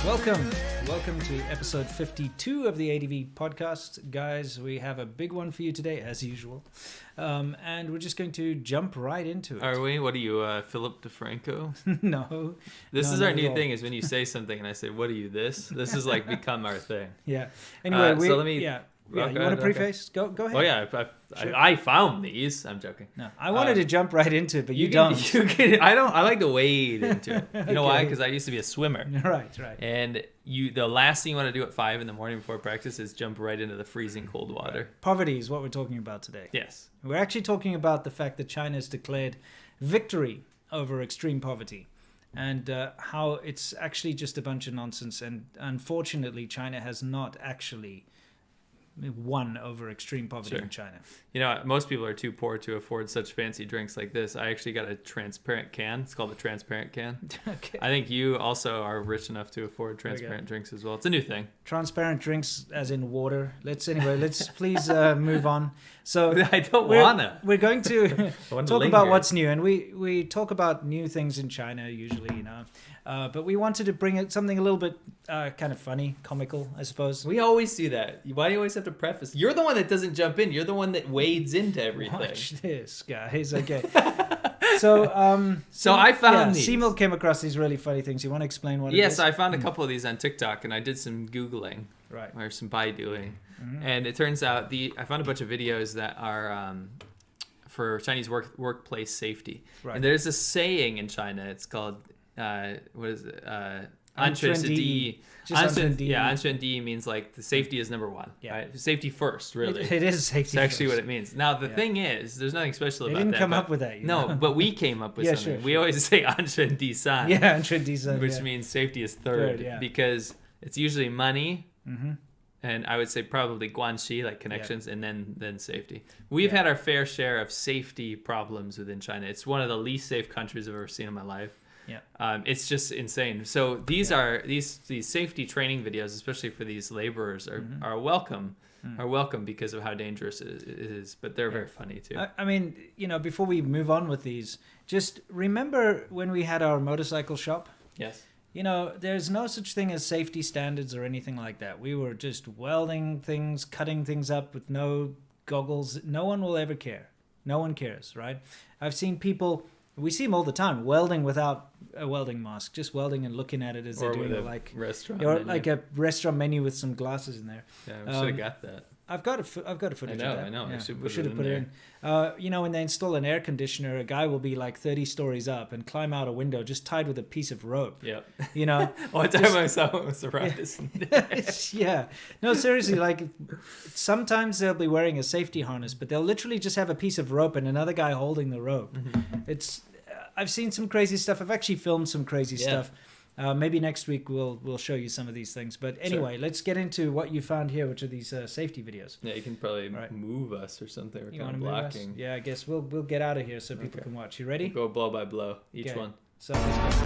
Welcome to episode 52 of the ADV podcast. Guys, we have a big one for you today, as usual. And we're just going to jump right into it. Are we? What are you, Philip DeFranco? No. This is our new thing, is when you say something and I say, what are you, this? This has like become our thing. Yeah. Anyway, so let me... you want to preface? Go ahead. Oh, yeah. Sure. I found these. I'm joking. No, I wanted to jump right into it, but you don't. I like to wade into it. You know why? Because I used to be a swimmer. Right. And the last thing you want to do at 5 a.m. before practice is jump right into the freezing cold water. Poverty is what we're talking about today. Yes. We're actually talking about the fact that China has declared victory over extreme poverty. And how it's actually just a bunch of nonsense. And unfortunately, China has not actually won over extreme poverty in China. You know, most people are too poor to afford such fancy drinks like this. I actually got a transparent can. It's called a transparent can. Okay. I think you also are rich enough to afford transparent drinks as well. It's a new thing. Transparent drinks as in water. Let's please move on. So I don't wanna. We're going to talk about what's new, and we talk about new things in China usually, you know. But we wanted to bring it something a little bit kind of funny, comical, I suppose. We always do that. Why do you always have to preface? You're the one that doesn't jump in. You're the one that wades into everything. Watch this, guys. Okay. So I found these. Seymour came across these really funny things. You want to explain what it is? Yes, I found a couple of these on TikTok, and I did some Googling. Right. Or some Baiduing. Mm-hmm. And it turns out I found a bunch of videos that are for Chinese workplace safety. Right. And there's a saying in China. It's called, what is it? Anshundi. Yeah, Anshundi means like the safety is number one. Yeah. Right? Safety first, really. It is safety first. It's actually what it means. Now, the thing is, there's nothing special about that. They didn't come up with that. No, but we came up with something. Sure. We always say Anshundi-san. Yeah, Anshundi-san. Which means safety is third. Because it's usually money. Mm-hmm. And I would say probably guanxi, like connections, and then safety. We've had our fair share of safety problems within China. It's one of the least safe countries I've ever seen in my life. Yeah, it's just insane. So these are these safety training videos, especially for these laborers, are welcome. Are welcome because of how dangerous it is. But they're very funny too. I mean, you know, before we move on with these, just remember when we had our motorcycle shop. Yes. You know, there's no such thing as safety standards or anything like that. We were just welding things, cutting things up with no goggles. No one will ever care. No one cares, right? I've seen people, we see them all the time, welding without a welding mask, just welding and looking at it as they're doing it, like restaurant or menu. Like a restaurant menu with some glasses in there. Yeah, we should have got that. I've got a footage of that. I know. Yeah, we should have put it in. You know, when they install an air conditioner, a guy will be like 30 stories up and climb out a window just tied with a piece of rope. Yep. You know? One time I saw one was surprised. Yeah. No, seriously, like sometimes they'll be wearing a safety harness, but they'll literally just have a piece of rope and another guy holding the rope. Mm-hmm. I've seen some crazy stuff. I've actually filmed some crazy stuff. Maybe next week we'll show you some of these things. But anyway, let's get into what you found here, which are these safety videos. Yeah, you can probably move us or something. We're kind of blocking. Yeah, I guess we'll get out of here so people can watch. You ready? We'll go blow by blow, each one. So let's go.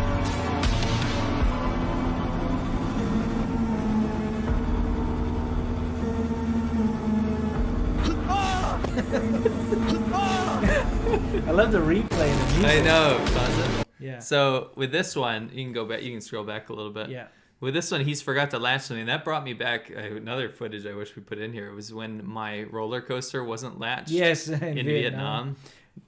I love the replay of the music. I know. Yeah. So with this one, you can go back. You can scroll back a little bit. Yeah. With this one, he's forgot to latch something. That brought me back another footage I wish we put in here. It was when my roller coaster wasn't latched. Yes, in Vietnam.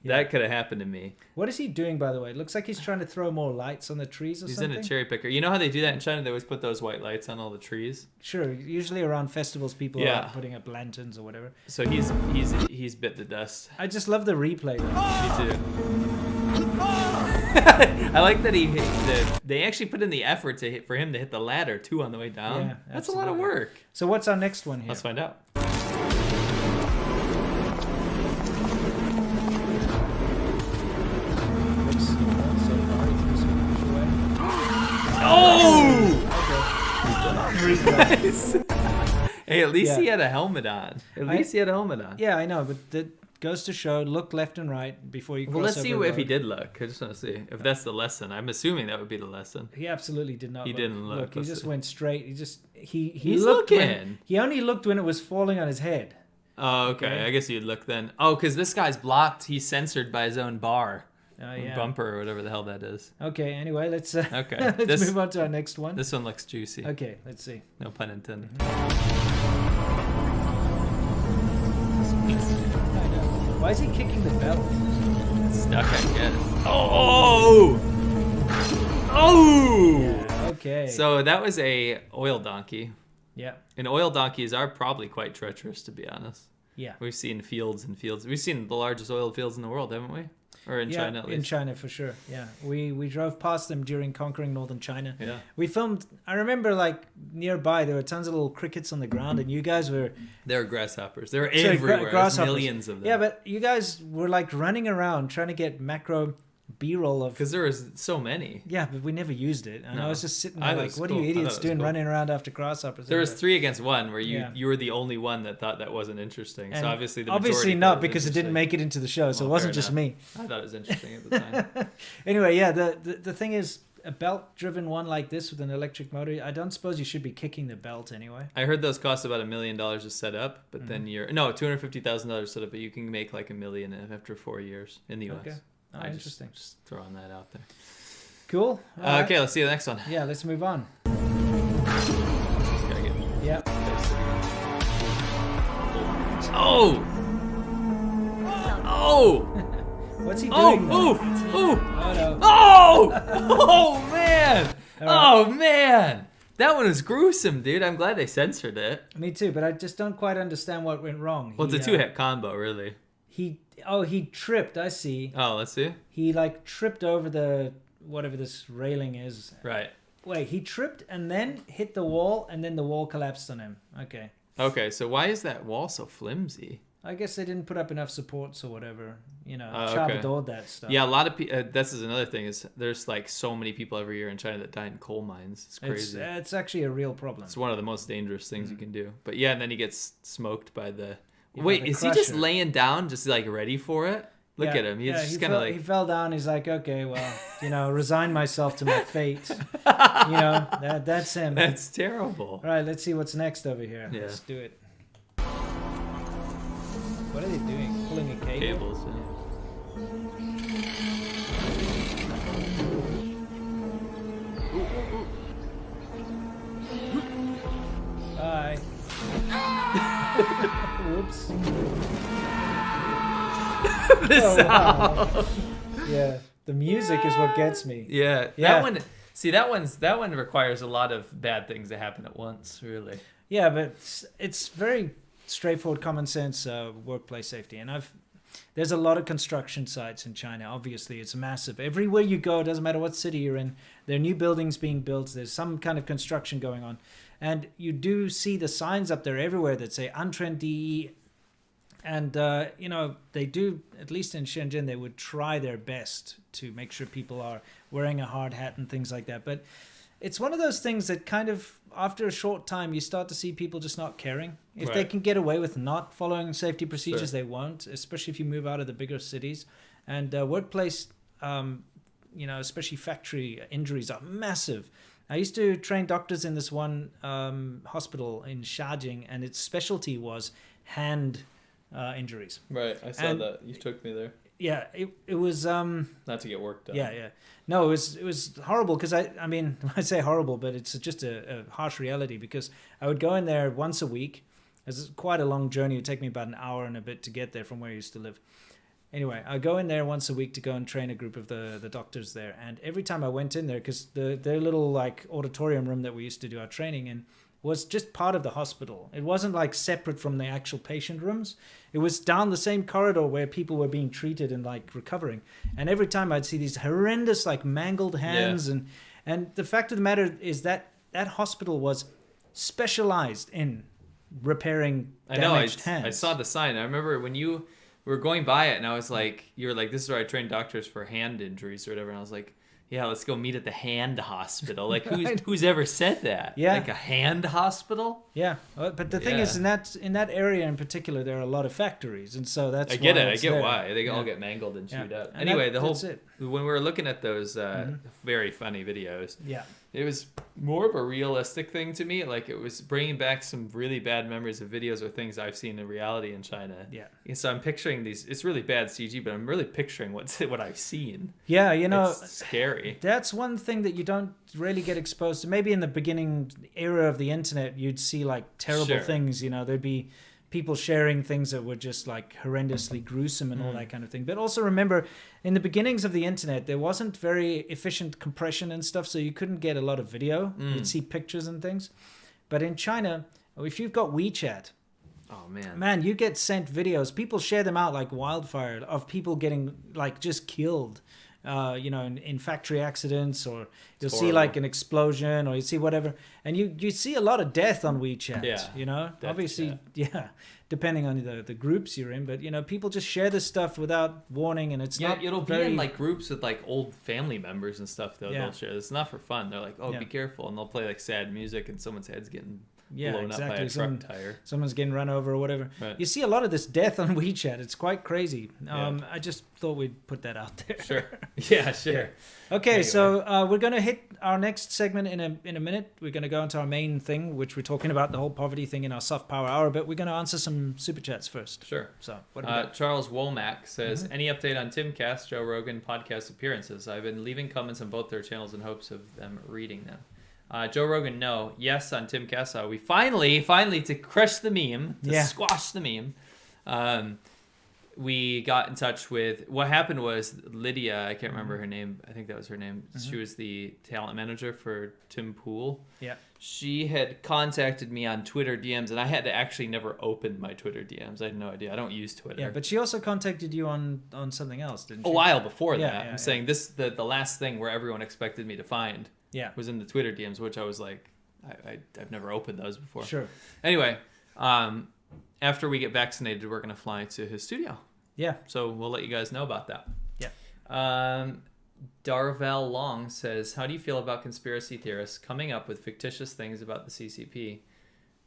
Yeah. That could have happened to me. What is he doing, by the way? It looks like he's trying to throw more lights on the trees or something. He's in a cherry picker. You know how they do that in China? They always put those white lights on all the trees. Sure. Usually around festivals, people are putting up lanterns or whatever. So he's bit the dust. I just love the replay, though. Me too. I like that they actually put in the effort for him to hit the ladder too on the way down. Yeah, that's a lot of work. So what's our next one here? Let's find out. Oh! Nice. Hey, at least he had a helmet on. Yeah, I know, but that goes to show, look left and right before you cross over. Well, let's see if he did look. I just want to see if that's the lesson. I'm assuming that would be the lesson. He absolutely did not. He didn't look. He just went straight. He's looked looking. He only looked when it was falling on his head. Oh, okay. I guess you'd look then. Oh, because this guy's blocked. He's censored by his own bar. bumper or whatever the hell that is. Okay, anyway, let's okay. let's move on to our next one. This one looks juicy. Okay, let's see. No pun intended. Why is he kicking the belt? Stuck, I guess. Oh! Yeah, okay. So that was a oil donkey. Yeah. And oil donkeys are probably quite treacherous, to be honest. Yeah. We've seen fields and fields. We've seen the largest oil fields in the world, haven't we? Or in China, at least. In China, for sure. Yeah. We drove past them during conquering northern China. Yeah. We filmed, I remember, like, nearby, there were tons of little crickets on the ground, and you guys were... They were grasshoppers. They were everywhere. There's millions of them. Yeah, but you guys were, like, running around trying to get macro B-roll of... Because there was so many. Yeah, but we never used it. And I was just sitting there like, what cool. are you idiots doing running around after grasshoppers? There was 3 against 1 where you were the only one that thought that wasn't interesting. And so obviously not, because it didn't make it into the show, so it wasn't just me. I thought it was interesting at the time. Anyway, yeah, the thing is, a belt-driven one like this with an electric motor, I don't suppose you should be kicking the belt anyway. I heard those cost about $1 million to set up, but then $250,000 set up, but you can make like $1 million after 4 years in the US. Okay. Oh, interesting. Just throwing that out there. Cool. Okay, let's see the next one. Yeah, let's move on. Yeah. Oh! Oh! What's he doing? Oh no. Oh, man! Right. Oh, man! That one was gruesome, dude. I'm glad they censored it. Me too, but I just don't quite understand what went wrong. Well, it's a 2-hit combo, really. He tripped, I see. Oh, let's see. He, like, tripped over the, whatever this railing is. Right. Wait, he tripped and then hit the wall, and then the wall collapsed on him. Okay. Okay, so why is that wall so flimsy? I guess they didn't put up enough supports or whatever. You know, okay. all that stuff. Yeah, a lot of people, this is another thing, is there's, like, so many people every year in China that die in coal mines. It's crazy. It's actually a real problem. It's one of the most dangerous things you can do. But yeah, and then he gets smoked by the... Wait, is he just laying down, just like ready for it? Look at him. He's just kind of like... He fell down. He's like, okay, well, resign myself to my fate. That's him. That's terrible. All right, let's see what's next over here. Yeah. Let's do it. What are they doing? Pulling a cable? Cables, yeah. Bye. Whoops. Wow. Yeah, the music is what gets me. Yeah, that one. See, that one requires a lot of bad things to happen at once, really. Yeah, but it's very straightforward, common sense workplace safety, and there's a lot of construction sites in China. Obviously, it's massive. Everywhere you go, it doesn't matter what city you're in, there are new buildings being built. There's some kind of construction going on. And you do see the signs up there everywhere that say Antren DE. And, they do, at least in Shenzhen, they would try their best to make sure people are wearing a hard hat and things like that. But it's one of those things that kind of, after a short time, you start to see people just not caring. If they can get away with not following safety procedures, they won't, especially if you move out of the bigger cities. And workplace, especially factory injuries are massive. I used to train doctors in this one hospital in Shaojing, and its specialty was hand injuries. Right, I saw that. You took me there. Yeah, it was... not to get work done. Yeah. No, it was horrible because, I mean, I say horrible, but it's just a harsh reality because I would go in there once a week. It's quite a long journey. It would take me about an hour and a bit to get there from where I used to live. Anyway, I go in there once a week to go and train a group of the doctors there. And every time I went in there, because their little like auditorium room that we used to do our training in was just part of the hospital. It wasn't like separate from the actual patient rooms. It was down the same corridor where people were being treated and like recovering. And every time I'd see these horrendous like mangled hands. Yeah. And the fact of the matter is that hospital was specialized in repairing damaged hands. I saw the sign. I remember when we were going by it, and I was like, you were like, this is where I train doctors for hand injuries or whatever. And I was like, yeah, let's go meet at the hand hospital. Like, who's ever said that? Yeah. Like a hand hospital? Yeah. But the thing is, in that area in particular, there are a lot of factories. And so that's I get it. I get why. They all get mangled and chewed up. And anyway, that's it. when we were looking at those very funny videos, It was more of a realistic thing to me. Like, it was bringing back some really bad memories of videos or things I've seen in reality in China. Yeah. And so I'm picturing these. It's really bad CG, but I'm really picturing what I've seen. Yeah, it's scary. That's one thing that you don't really get exposed to. Maybe in the beginning era of the internet, you'd see like terrible things. There'd be people sharing things that were just like horrendously gruesome and all that kind of thing. But also remember, in the beginnings of the internet, there wasn't very efficient compression and stuff, so you couldn't get a lot of video. You'd see pictures and things. But in China, if you've got WeChat, oh man, you get sent videos. People share them out like wildfire of people getting like just killed. In factory accidents, or you'll see like an explosion, or you see whatever, and you see a lot of death on WeChat. Obviously, depending on the groups you're in, but people just share this stuff without warning, and it's not. It'll be in like groups with like old family members and stuff. They'll share. It's not for fun. They're like, be careful, and they'll play like sad music, and someone's head's getting blown up by a truck tire. Someone's getting run over or whatever. Right. You see a lot of this death on WeChat. It's quite crazy. I just thought we'd put that out there. Sure. Yeah, sure. Yeah. Okay, anyway. So we're going to hit our next segment in a minute. We're going to go into our main thing, which we're talking about the whole poverty thing in our soft power hour, but we're going to answer some super chats first. Sure. So what Charles Womack says, any update on Timcast, Joe Rogan podcast appearances? I've been leaving comments on both their channels in hopes of them reading them. Joe Rogan, no. Yes, on Timcast. We finally, to crush the meme, squash the meme, we got in touch with, what happened was Lydia, I can't remember her name, I think that was her name. She was the talent manager for Tim Pool. Yeah. She had contacted me on Twitter DMs, and I had to actually never open my Twitter DMs. I had no idea. I don't use Twitter. Yeah, but she also contacted you on something else, didn't she? A while before that. I'm saying this, the last thing where everyone expected me to find was in the Twitter DMs, which I was like, I've never opened those before. Sure. Anyway, after we get vaccinated, we're going to fly to his studio. Yeah. So we'll let you guys know about that. Yeah. Darvel Long says, how do you feel about conspiracy theorists coming up with fictitious things about the CCP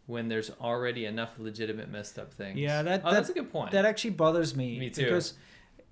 when there's already enough legitimate messed up things? Yeah, that's a good point. That actually bothers me. Me too. Because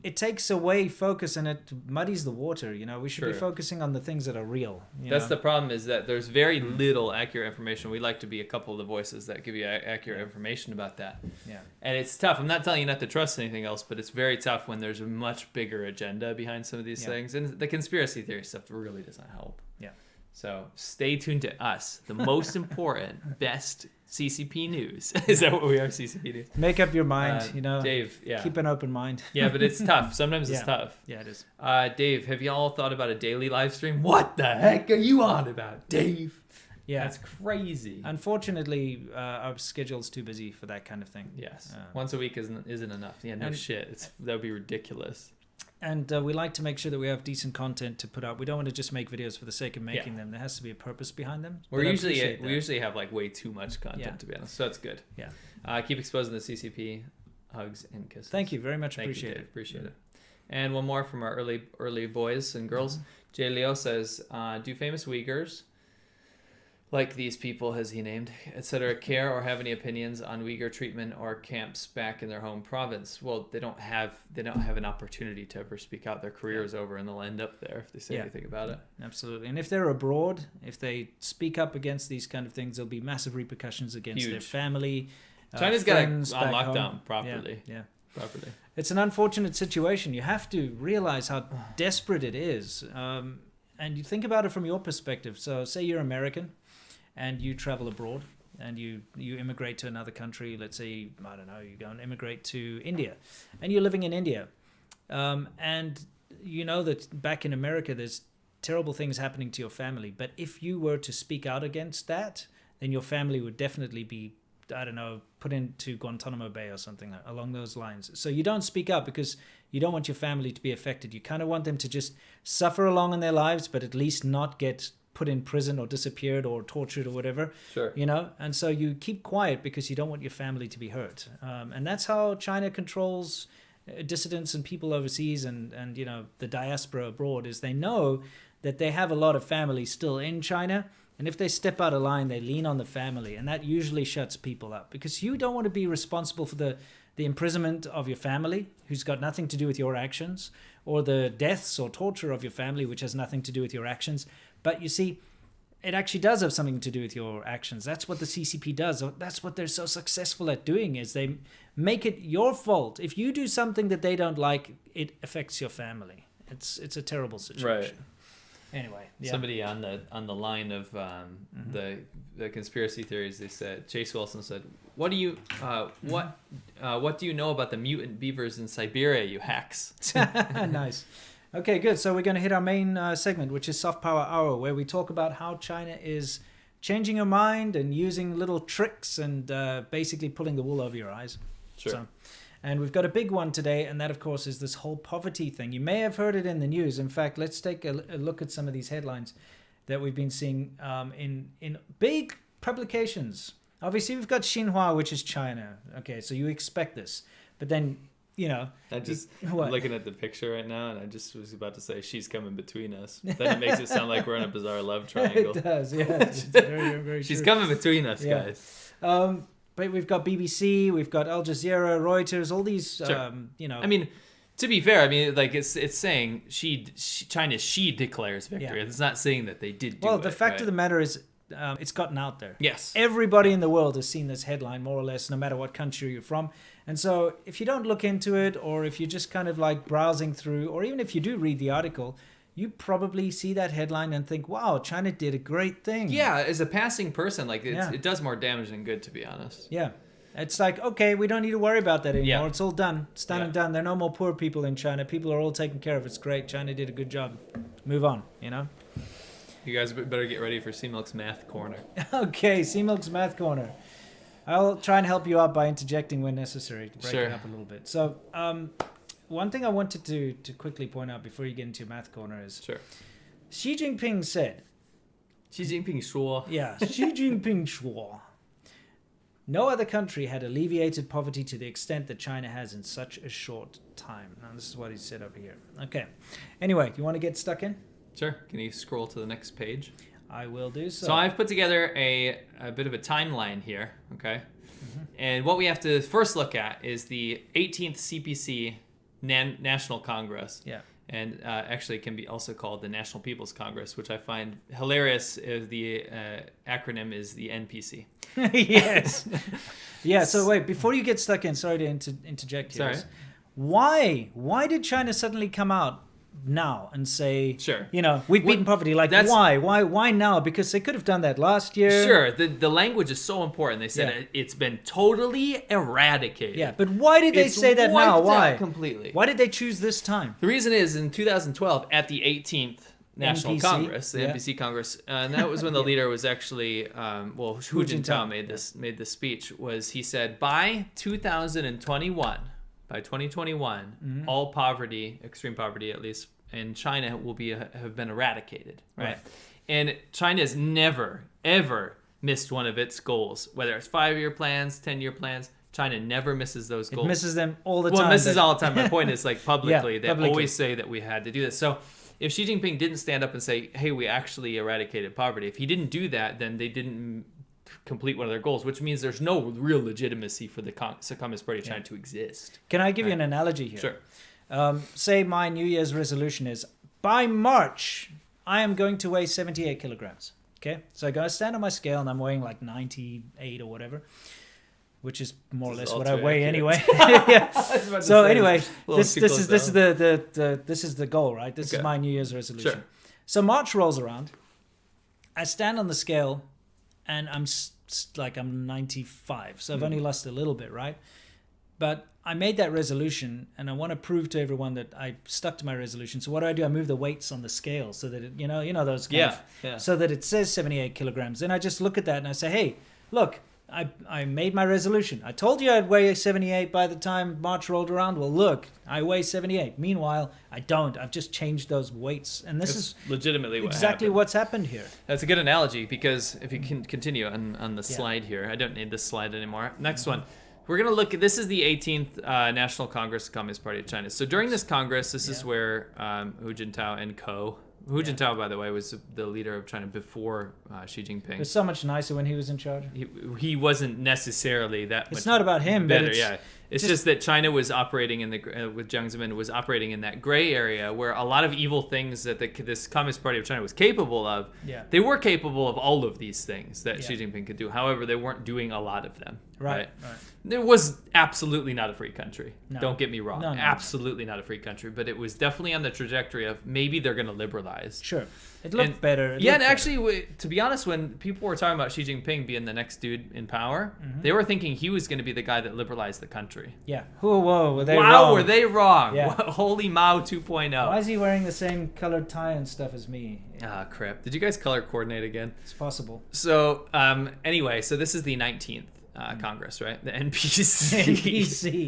it takes away focus and it muddies the water. We should be focusing on the things that are real. That's the problem, is that there's very little accurate information. We like to be a couple of the voices that give you accurate information about that. Yeah. And it's tough. I'm not telling you not to trust anything else, but it's very tough when there's a much bigger agenda behind some of these things. And the conspiracy theory stuff really doesn't help. Yeah. So stay tuned to us, the most important, best CCP news. Is that what we are, CCP news? Make up your mind, Dave, keep an open mind. Yeah, but it's tough. Sometimes it's tough. Yeah, it is. Dave, have y'all thought about a daily live stream? What the heck are you on about, Dave? Yeah. That's crazy. Unfortunately, our schedule's too busy for that kind of thing. Yes. Once a week isn't enough. Yeah, no shit. That would be ridiculous. And we like to make sure that we have decent content to put out. We don't want to just make videos for the sake of making them. There has to be a purpose behind them. We usually have like way too much content, to be honest. So that's good. Yeah. Keep exposing the CCP. Hugs and kisses. Thank you very much. Appreciate it. Appreciate it. And one more from our early boys and girls. Jay Leo says, do famous Uyghurs, like these people has he named, etc., care or have any opinions on Uyghur treatment or camps back in their home province? Well, they don't have an opportunity to ever speak out. Their career is over, and they'll end up there if they say anything about it. Absolutely. And if they're abroad, if they speak up against these kind of things, there'll be massive repercussions against their family. China's got it on lockdown properly. Yeah. Properly. It's an unfortunate situation. You have to realize how desperate it is. And you think about it from your perspective. So say you're American and you travel abroad and you immigrate to another country. Let's say, I don't know, you go and immigrate to India and you're living in India. And you know that back in America, there's terrible things happening to your family. But if you were to speak out against that, then your family would definitely be, I don't know, put into Guantanamo Bay or something along those lines. So you don't speak up because you don't want your family to be affected. You kind of want them to just suffer along in their lives, but at least not get put in prison or disappeared or tortured or whatever. Sure. And so you keep quiet because you don't want your family to be hurt. And that's how China controls dissidents and people overseas and the diaspora abroad, is they know that they have a lot of families still in China. And if they step out of line, they lean on the family. And that usually shuts people up because you don't want to be responsible for the imprisonment of your family, who's got nothing to do with your actions, or the deaths or torture of your family, which has nothing to do with your actions. But you see, it actually does have something to do with your actions. That's what the CCP does. That's what they're so successful at doing, is they make it your fault. If you do something that they don't like, it affects your family. It's a terrible situation. Right. Anyway, somebody on the line of the conspiracy theories, they said, Chase Wilson said, what do you know about the mutant beavers in Siberia, you hacks? Nice. Okay, good. So we're going to hit our main segment, which is Soft Power Hour, where we talk about how China is changing your mind and using little tricks and basically pulling the wool over your eyes. Sure. And we've got a big one today, and that, of course, is this whole poverty thing. You may have heard it in the news. In fact, let's take a look at some of these headlines that we've been seeing in big publications. Obviously, we've got Xinhua, which is China. Okay, so you expect this. But then, I'm looking at the picture right now, and I just was about to say, she's coming between us. Then it makes it sound like we're in a bizarre love triangle. It does, yeah. It's very, very she's true. coming between us, guys. But we've got BBC, we've got Al Jazeera, Reuters, all these, sure. I mean, to be fair, it's saying China declares victory. Yeah. It's not saying that they did do it. Well, the fact of the matter is, it's gotten out there. Yes. Everybody in the world has seen this headline, more or less, no matter what country you're from. And so if you don't look into it, or if you're just kind of like browsing through, or even if you do read the article, you probably see that headline and think, wow, China did a great thing. Yeah, as a passing person, it does more damage than good, to be honest. Yeah. It's like, okay, we don't need to worry about that anymore. Yeah. It's all done. It's done and done. There are no more poor people in China. People are all taken care of. It's great. China did a good job. Move on, You guys better get ready for C-Milk's Math Corner. Okay, C-Milk's Math Corner. I'll try and help you out by interjecting when necessary to break it up a little bit. So, one thing I wanted to quickly point out before you get into your Math Corner is... Sure. Xi Jinping said... Xi Jinping 说. Yeah, Xi Jinping 说. No other country had alleviated poverty to the extent that China has in such a short time. Now, this is what he said over here. Okay. Anyway, you want to get stuck in? Sure. Can you scroll to the next page? I will do so. So I've put together a bit of a timeline here, okay? Mm-hmm. And what we have to first look at is the 18th CPC National Congress. Yeah. And actually it can be also called the National People's Congress, which I find hilarious. The acronym is the NPC. Yes. Yeah, so wait, before you get stuck in, sorry to interject here. Sorry. Why did China suddenly come out now and say, sure, we've beaten poverty? Like, why now? Because they could have done that last year. Sure, the language is so important. They said it's been totally eradicated. Yeah, but why did they say that now? Why? Completely. Why did they choose this time? The reason is, in 2012, at the 18th National Congress, the NPC Congress, and that was when the leader was actually, Hu Jintao made this speech, was he said, by 2021, all poverty, extreme poverty at least, in China have been eradicated, right? And China's never, ever missed one of its goals, whether it's 5-year plans, 10-year plans. China never misses those goals. It misses them all the time. Well, it misses all the time. My point is, publicly, they always say that we had to do this. So if Xi Jinping didn't stand up and say, hey, we actually eradicated poverty, if he didn't do that, then they didn't complete one of their goals, which means there's no real legitimacy for the Communist Party of China to exist. Can I give you an analogy here? Sure. Say my New Year's resolution is, by March, I am going to weigh 78 kilograms. Okay? So I go stand on my scale and I'm weighing like 98 or whatever, which is more or less what I weigh anyway. Yeah. So anyway, this is the goal, right? This is my New Year's resolution. Sure. So March rolls around. I stand on the scale and I'm 95. So I've only lost a little bit, right? But I made that resolution and I want to prove to everyone that I stuck to my resolution. So what do? I move the weights on the scale so that it, those kind of, so that it says 78 kilograms. Then I just look at that and I say, hey, look, I made my resolution. I told you I'd weigh 78 by the time March rolled around. Well, look, I weigh 78. Meanwhile, I don't. I've just changed those weights. And this is legitimately exactly what's happened here. That's a good analogy, because if you can continue on the slide here. I don't need this slide anymore. Next one. We're going to look at, this is the 18th National Congress of the Communist Party of China. So during this Congress, this is where Hu Jintao and co. Hu Jintao, by the way, was the leader of China before Xi Jinping. It was so much nicer when he was in charge. He wasn't necessarily that much. It's not about him, better, but It's just that China was operating in the with Jiang Zemin was operating in that gray area where a lot of evil things that this Communist Party of China was capable of. Yeah. They were capable of all of these things that Xi Jinping could do. However, they weren't doing a lot of them. Right. It was absolutely not a free country. No. Don't get me wrong. No, absolutely not a free country. But it was definitely on the trajectory of maybe they're going to liberalize. Sure. It looked better. And actually, to be honest, when people were talking about Xi Jinping being the next dude in power, they were thinking he was going to be the guy that liberalized the country. Yeah. Whoa, were they wrong? Were they wrong? Yeah. Holy Mao 2.0. Why is he wearing the same colored tie and stuff as me? Ah, crap. Did you guys color coordinate again? It's possible. So, anyway, so this is the 19th. Congress, right? The NPC. NPC.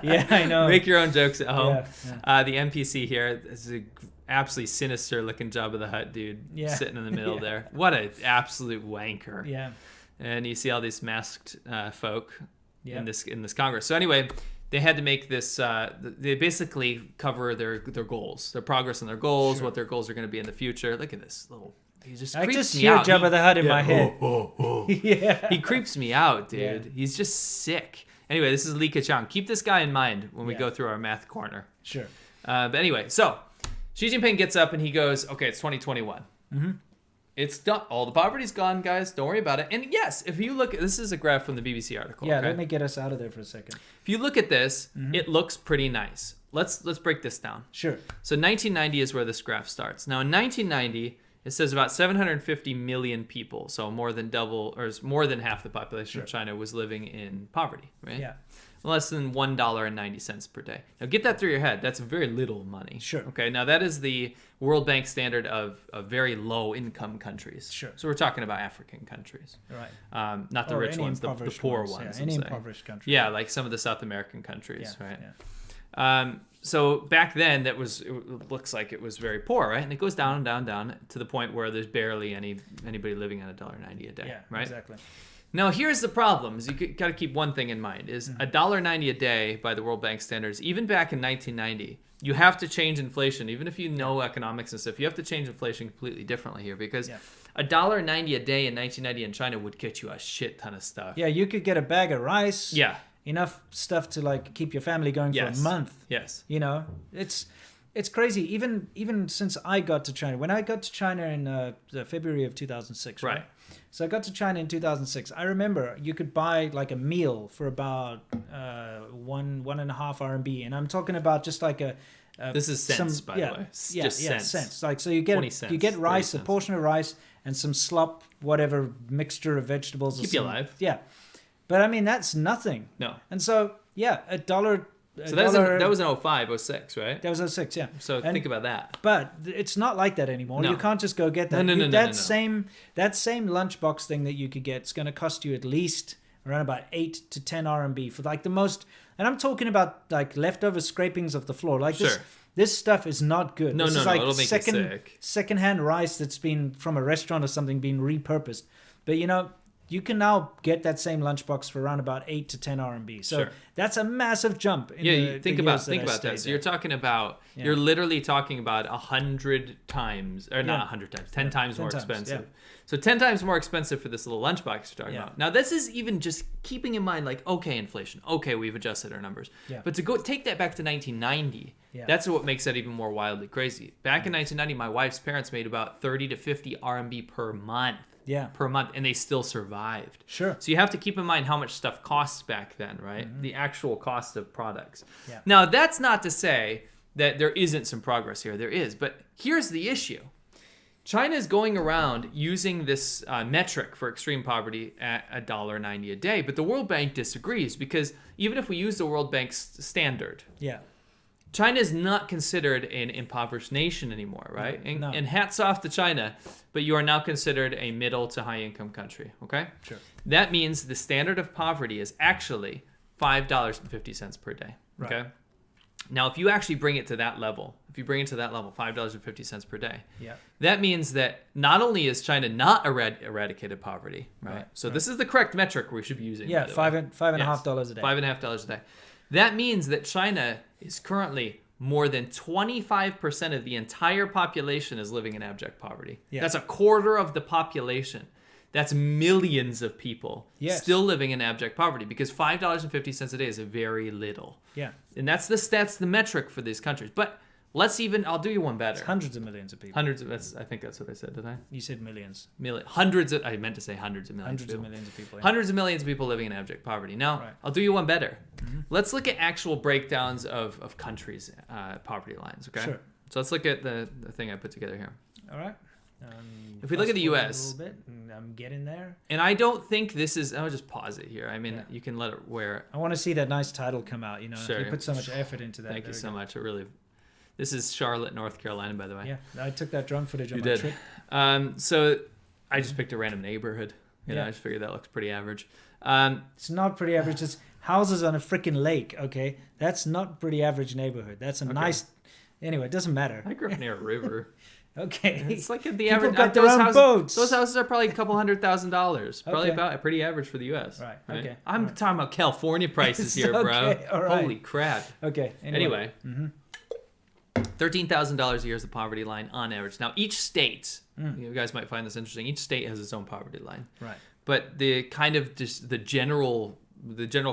Yeah, I know. Make your own jokes at home. Yeah. The NPC here is a absolutely sinister looking Jabba the Hutt dude sitting in the middle there. What an absolute wanker. Yeah. And you see all these masked folk in this Congress. So anyway, they had to make this. They basically cover their goals, their progress on their goals, what their goals are going to be in the future. Look at this little. He just I creeps just me hear out. Jabba the Hutt in my head. Yeah. He creeps me out, dude. Yeah. He's just sick. Anyway, this is Li Keqiang. Keep this guy in mind when we go through our math corner. Sure. But anyway, so Xi Jinping gets up and he goes, okay, it's 2021. It's done. All the poverty's gone, guys. Don't worry about it. And yes, if you look, this is a graph from the BBC article. Yeah, let me get us out of there for a second. If you look at this, it looks pretty nice. Let's break this down. Sure. So 1990 is where this graph starts. Now in 1990, it says about 750 million people, so more than double, or more than half the population of China was living in poverty, right? Yeah. Less than $1.90 per day. Now get that through your head. That's very little money. Sure. Okay, now that is the World Bank standard of very low income countries. Sure. So we're talking about African countries. Right. Not the rich ones, the poor ones. Yeah, any impoverished country. Yeah, like some of the South American countries, right? Yeah. So back then, it looks like it was very poor, right? And it goes down and down and down to the point where there's barely anybody living on $1.90 a day, right? Exactly. Now, here's the problem. Is you got to keep one thing in mind. Is $1.90 a day by the World Bank standards, even back in 1990, you have to change inflation. Even if you know economics and stuff, you have to change inflation completely differently here because $1.90 a day in 1990 in China would get you a shit ton of stuff. Yeah, you could get a bag of rice. Yeah. Enough stuff to like keep your family going for a month. Yes. You know, it's crazy. Even since I got to China, when I got to China in February of 2006, right? So I got to China in 2006. I remember you could buy like a meal for about 1.5 RMB, and I'm talking about just like a. This is cents, by the way. Just cents. Like so, you get rice, a portion of rice, and some slop, whatever mixture of vegetables. Keep you alive. Yeah. But I mean, that's nothing. No. And so, $1. So that was in 05, 06, right? That was 06, yeah. So think about that. But it's not like that anymore. No. You can't just go get that. No. That same lunchbox thing that you could get is going to cost you at least around about 8 to 10 RMB for like the most. And I'm talking about like leftover scrapings of the floor. Like this stuff is not good. No, this is like it'll make you sick. Secondhand rice that's been from a restaurant or something being repurposed. But you can now get that same lunchbox for around about 8 to 10 RMB. So that's a massive jump. Think about that. So you're talking about, you're literally talking about 100 times, or not 100 times, 10 times more expensive. Yeah. So 10 times more expensive for this little lunchbox you're talking about. Now this is even just keeping in mind like, okay, inflation. Okay, we've adjusted our numbers. Yeah. But to go take that back to 1990, that's what makes that even more wildly crazy. Back in 1990, my wife's parents made about 30 to 50 RMB per month. Per month, and they still survived. Sure. So you have to keep in mind how much stuff costs back then, right? Mm-hmm. The actual cost of products. Yeah. Now, that's not to say that there isn't some progress here. There is, but here's the issue. China is going around using this metric for extreme poverty at $1.90 a day, but the World Bank disagrees because even if we use the World Bank's standard, China is not considered an impoverished nation anymore, right? And hats off to China, but you are now considered a middle to high income country, okay? Sure. That means the standard of poverty is actually $5.50 per day, okay? Right. Now, if you actually bring it to that level, $5.50 per day, that means that not only is China not eradicated poverty, right? So this is the correct metric we should be using. Yeah, $5.50 a day. $5.50 a day. That means that China is currently more than 25% of the entire population is living in abject poverty. Yeah. That's a quarter of the population. That's millions of people Yes. still living in abject poverty, because $5.50 a day is very little. Yeah. And that's the metric for these countries. But I'll do you one better. It's hundreds of millions of people. I think that's what I said, did I? You said millions. I meant to say hundreds of millions. Hundreds of millions of people. Yeah. Hundreds of millions of people living in abject poverty. Now, Right. I'll do you one better. Let's look at actual breakdowns of countries' poverty lines, okay? Sure. So let's look at the thing I put together here. All right. If we look at the fast forward US. a little bit, and I'm getting there. And I don't think this is... I'll just pause it here. I mean, Yeah. you can let it wear... I want to see that nice title come out. You know, Sure. you put so much effort into that. Thank There you we so go. much. It really... This is Charlotte, North Carolina, by the way. Yeah, I took that drone footage on You my did. trip. So I just picked a random neighborhood. You know, Yeah. I just figured that looks pretty average. It's not pretty average. It's houses on a freaking lake. Okay, that's not pretty average neighborhood. That's a nice. Anyway, it doesn't matter. I grew up near a river. Okay. It's like the People average. got their own boats. Those houses are probably a couple $100,000. Probably Okay. about pretty average for the U.S. Right, okay, I'm right. talking about California prices here, Okay, bro. all right. Holy crap. Okay. Anyway. $13,000 a year is the poverty line on average. Now, each state, you guys might find this interesting. Each state has its own poverty line. Right. But the kind of just the general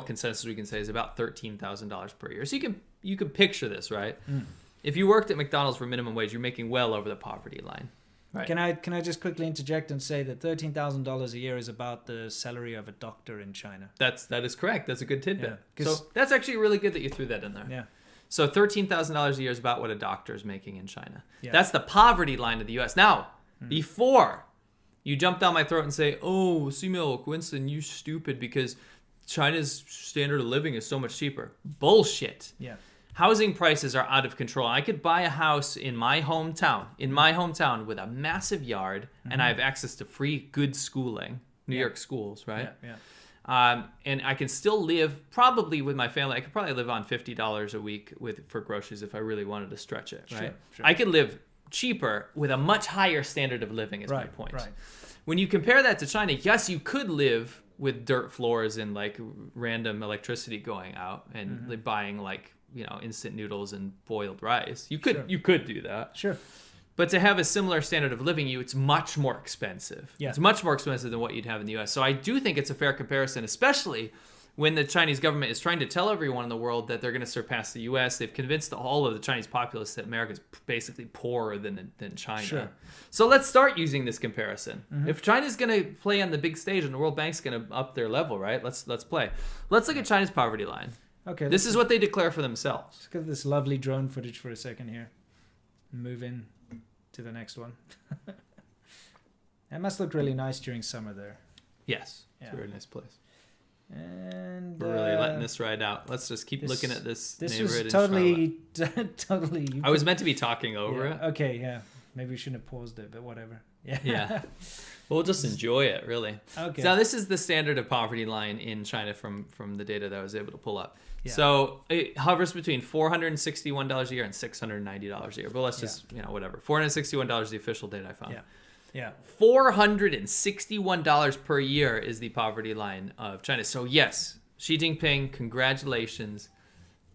consensus we can say is about $13,000 per year. So you can picture this, right? If you worked at McDonald's for minimum wage, you're making well over the poverty line. Right. Can I just quickly interject and say that $13,000 a year is about the salary of a doctor in China? That is correct. That's a good tidbit. Yeah, so that's actually really good that you threw that in there. Yeah. So $13,000 a year is about what a doctor is making in China. Yeah. That's the poverty line of the U.S. Now, before you jump down my throat and say, "Oh, C-Milk, Winston, you stupid because China's standard of living is so much cheaper." Bullshit. Yeah. Housing prices are out of control. I could buy a house in my hometown with a massive yard, and I have access to free good schooling, New York schools, right? Yeah. And I can still live probably with my family. I could probably live on $50 a week for groceries if I really wanted to stretch it, right? Sure. I could live cheaper with a much higher standard of living is my point. Right. When you compare that to China, yes, you could live with dirt floors and like random electricity going out and buying like, instant noodles and boiled rice. You could do that. Sure. But to have a similar standard of living, it's much more expensive. Yeah. It's much more expensive than what you'd have in the U.S. So I do think it's a fair comparison, especially when the Chinese government is trying to tell everyone in the world that they're going to surpass the U.S. They've convinced all of the Chinese populace that America is basically poorer than China. Sure. So let's start using this comparison. If China's going to play on the big stage and the World Bank's going to up their level, right? Let's play. Let's look at China's poverty line. Okay. This is what they declare for themselves. Let's get this lovely drone footage for a second here. Move in to the next one. That must look really nice during summer there. Yes. It's Yeah. a very nice place. And We're really letting this ride out. Let's just keep looking at this neighborhood was in Charlotte. totally. I was meant to be talking over it. Okay, yeah. Maybe we shouldn't have paused it, but whatever. Yeah. Yeah. We'll just enjoy it, really. Okay. So this is the standard of poverty line in China from the data that I was able to pull up. Yeah. So it hovers between $461 a year and $690 a year. But let's just, whatever. $461 is the official data I found. Yeah. Yeah. $461 per year is the poverty line of China. So yes, Xi Jinping, congratulations.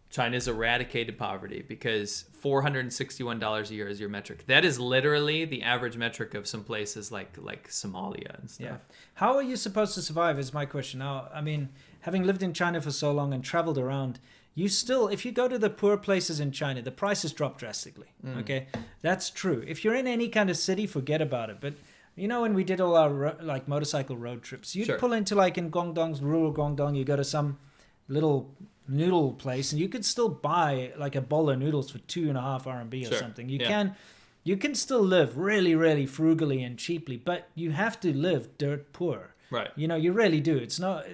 China's eradicated poverty because $461 a year is your metric. That is literally the average metric of some places like Somalia and stuff. Yeah. How are you supposed to survive is my question. Now, I mean, having lived in China for so long and traveled around, you still, if you go to the poor places in China, the prices drop drastically. Okay, that's true. If you're in any kind of city, forget about it. But when we did all our motorcycle road trips, you'd pull into in Guangdong's rural Guangdong, you go to some little noodle place, and you could still buy a bowl of noodles for 2.5 RMB or something. You can still live really, really frugally and cheaply, but you have to live dirt poor. Right. You really do. It's not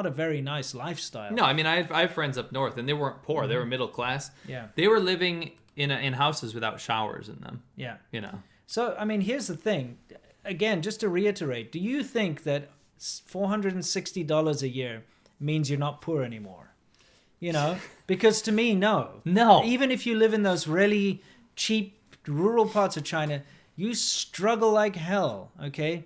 a very nice lifestyle. No, I mean, I have friends up north, and they weren't poor. They were middle class. Yeah. They were living in houses without showers in them. Yeah. So, I mean, here's the thing. Again, just to reiterate, do you think that $460 a year means you're not poor anymore? Because to me, no. No. Even if you live in those really cheap rural parts of China, you struggle like hell, okay,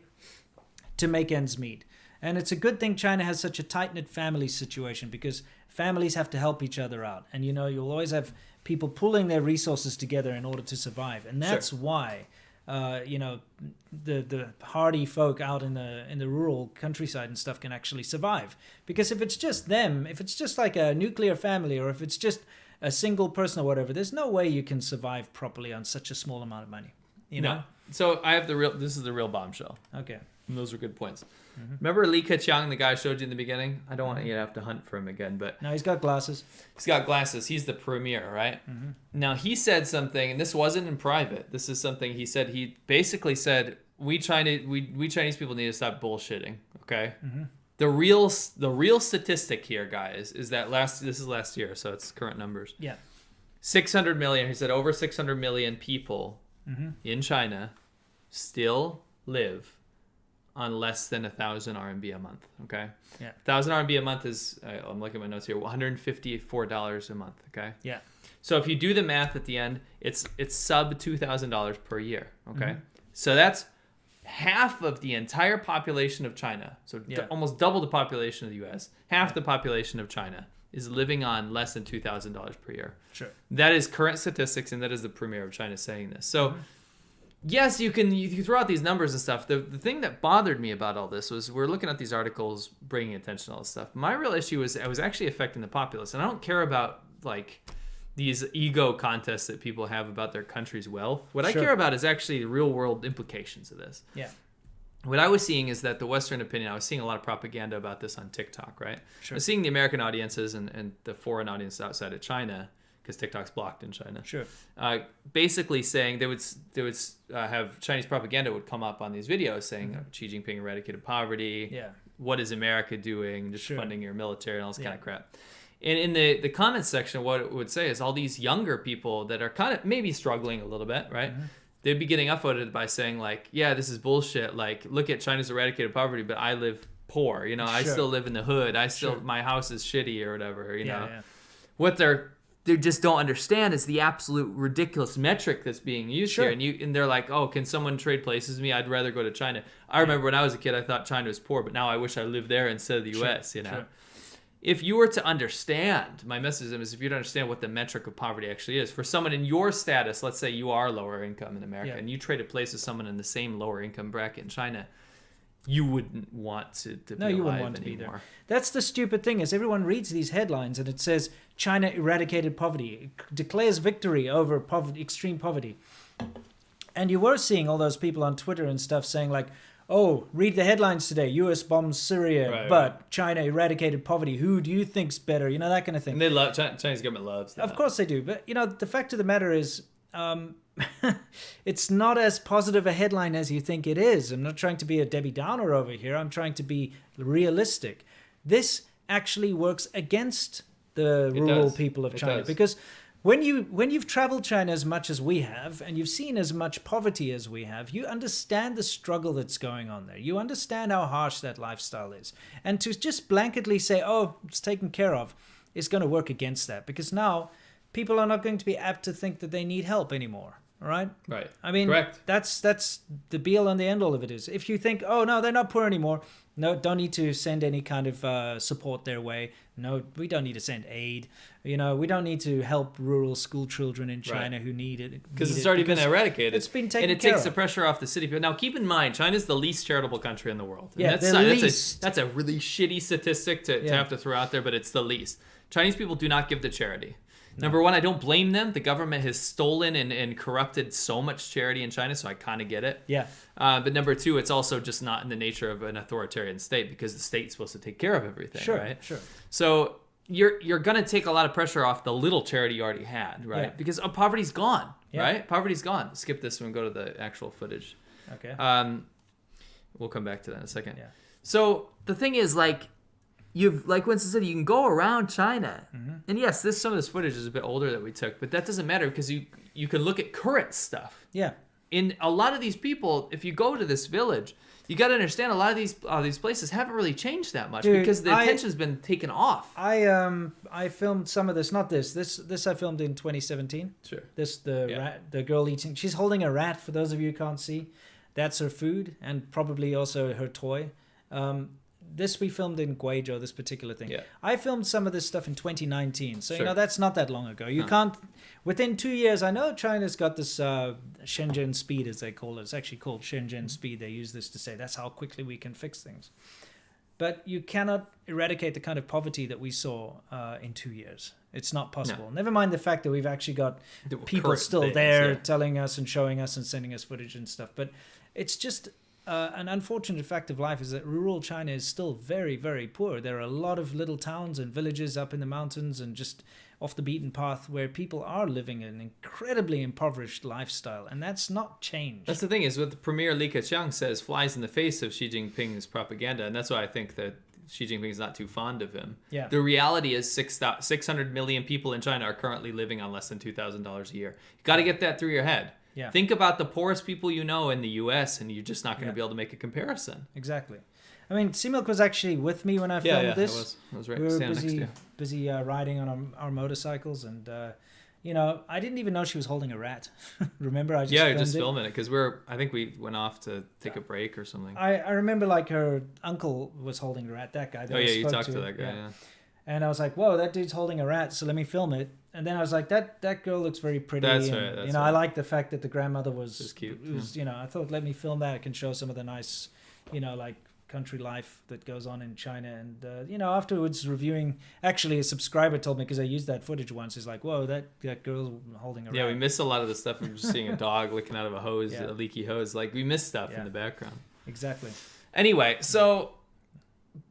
to make ends meet. And it's a good thing China has such a tight-knit family situation because families have to help each other out. And, you'll always have people pulling their resources together in order to survive. And that's why the hardy folk out in the rural countryside and stuff can actually survive. Because if it's just them, if it's just like a nuclear family, or if it's just a single person or whatever, there's no way you can survive properly on such a small amount of money. You know? So I have this is the real bombshell. Okay. And those are good points. Mm-hmm. Remember Li Keqiang, the guy I showed you in the beginning? I don't want you to have to hunt for him again, but... No, he's got glasses. He's got glasses. He's the premier, right? Mm-hmm. Now, he said something, and this wasn't in private. This is something he said. He basically said, we Chinese people need to stop bullshitting, okay? Mm-hmm. The real statistic here, guys, is that this is last year, so it's current numbers. Yeah. 600 million, he said over 600 million people in China still live on less than 1,000 RMB a month, okay? Yeah. 1,000 RMB a month is, I'm looking at my notes here, $154 a month, okay? Yeah. So if you do the math at the end, it's sub $2,000 per year, okay? So that's half of the entire population of China, so almost double the population of the US, half the population of China is living on less than $2,000 per year. Sure. That is current statistics, and that is the premier of China saying this. So yes, you throw out these numbers and stuff. The thing that bothered me about all this was we're looking at these articles bringing attention to all this stuff. My real issue was it was actually affecting the populace, and I don't care about like these ego contests that people have about their country's wealth. What I care about is actually the real world implications of this. Yeah. What I was seeing is that the Western opinion, I was seeing a lot of propaganda about this on TikTok, right? Sure. I was seeing the American audiences and the foreign audience outside of China, because TikTok's blocked in China. Sure. Basically saying they would have Chinese propaganda would come up on these videos saying Xi Jinping eradicated poverty. Yeah. What is America doing? Just funding your military and all this kind of crap. And in the comments section, what it would say is all these younger people that are kind of maybe struggling a little bit, right? They'd be getting upvoted by saying like, yeah, this is bullshit. Like, look at China's eradicated poverty, but I live poor. You know, I still live in the hood. My house is shitty or whatever. You know, what they just don't understand is the absolute ridiculous metric that's being used here. And they're like, oh, can someone trade places with me? I'd rather go to China. I remember when I was a kid, I thought China was poor, but now I wish I lived there instead of the U.S. You know. If you were to understand, my message to them is if you'd understand what the metric of poverty actually is, for someone in your status, let's say you are lower income in America and you trade a place with someone in the same lower income bracket in China, you wouldn't want to be alive you wouldn't want to be there. That's the stupid thing is everyone reads these headlines and it says China eradicated poverty, declares victory over extreme poverty. And you were seeing all those people on Twitter and stuff saying like, oh, read the headlines today. U.S. bombs Syria, but China eradicated poverty. Who do you think's better? You know, that kind of thing. And they love Chinese government loves that. Of course they do. But, you know, the fact of the matter is it's not as positive a headline as you think it is. I'm not trying to be a Debbie Downer over here. I'm trying to be realistic. This actually works against the rural people of China. Because when you've traveled China as much as we have, and you've seen as much poverty as we have, you understand the struggle that's going on there. You understand how harsh that lifestyle is. And to just blanketly say, oh, it's taken care of, is going to work against that. Because now people are not going to be apt to think that they need help anymore. All right? Right. I mean, correct. That's the be-all and the end-all of it is. If you think, oh, no, they're not poor anymore, no, don't need to send any kind of support their way. No, we don't need to send aid. You know, we don't need to help rural school children in China who need it. Because it's already been eradicated. It's been taken care of. And it takes the pressure off the city. But now keep in mind, China's the least charitable country in the world. And yeah, that's a really shitty statistic to have to throw out there, but it's the least. Chinese people do not give to charity. No. Number one, I don't blame them. The government has stolen and corrupted so much charity in China, so I kind of get it. Yeah. But number two, it's also just not in the nature of an authoritarian state because the state's supposed to take care of everything, right? Sure. So you're going to take a lot of pressure off the little charity you already had, right? Yeah. Because poverty's gone, right? Poverty's gone. Skip this and go to the actual footage. Okay. We'll come back to that in a second. Yeah. So the thing is, like Winston said, you can go around China, and yes, some of this footage is a bit older that we took, but that doesn't matter because you can look at current stuff. Yeah. In a lot of these people, if you go to this village, you got to understand a lot of these places haven't really changed that much because the attention's been taken off. I filmed some of this, not this. This I filmed in 2017. Sure. The girl eating. She's holding a rat. For those of you who can't see, that's her food and probably also her toy. this we filmed in Guizhou, this particular thing. Yeah. I filmed some of this stuff in 2019. So, Sure. that's not that long ago. You can't, within 2 years, I know China's got this Shenzhen speed, as they call it. It's actually called Shenzhen speed. They use this to say that's how quickly we can fix things. But you cannot eradicate the kind of poverty that we saw in 2 years. It's not possible. No. Never mind the fact that we've actually got people still there telling us and showing us and sending us footage and stuff. But it's just an unfortunate fact of life is that rural China is still very, very poor. There are a lot of little towns and villages up in the mountains and just off the beaten path where people are living an incredibly impoverished lifestyle. And that's not changed. That's the thing is what the Premier Li Keqiang says flies in the face of Xi Jinping's propaganda. And that's why I think that Xi Jinping's not too fond of him. Yeah. The reality is 600 million people in China are currently living on less than $2,000 a year. You got to get that through your head. Yeah. Think about the poorest people you know in the U.S. and you're just not going to be able to make a comparison. Exactly. I mean, Seamilk was actually with me when I filmed this. I was right We were standing next to you. busy riding on our motorcycles, and I didn't even know she was holding a rat. Remember, I just you're filmed just it. filming it because I think we went off to take a break or something. I remember like her uncle was holding a rat. That guy. That you talked to that guy. Yeah. And I was like, whoa, that dude's holding a rat, so let me film it. And then I was like, that girl looks very pretty. That's and, right. I like the fact that the grandmother was cute. I thought, let me film that. I can show some of the nice, like country life that goes on in China. And, afterwards reviewing, actually a subscriber told me, because I used that footage once, he's like, whoa, that girl's holding a rat. Yeah, we missed a lot of the stuff. We're just seeing a dog licking out of a hose, a leaky hose. Like, we missed stuff in the background. Exactly. Anyway, so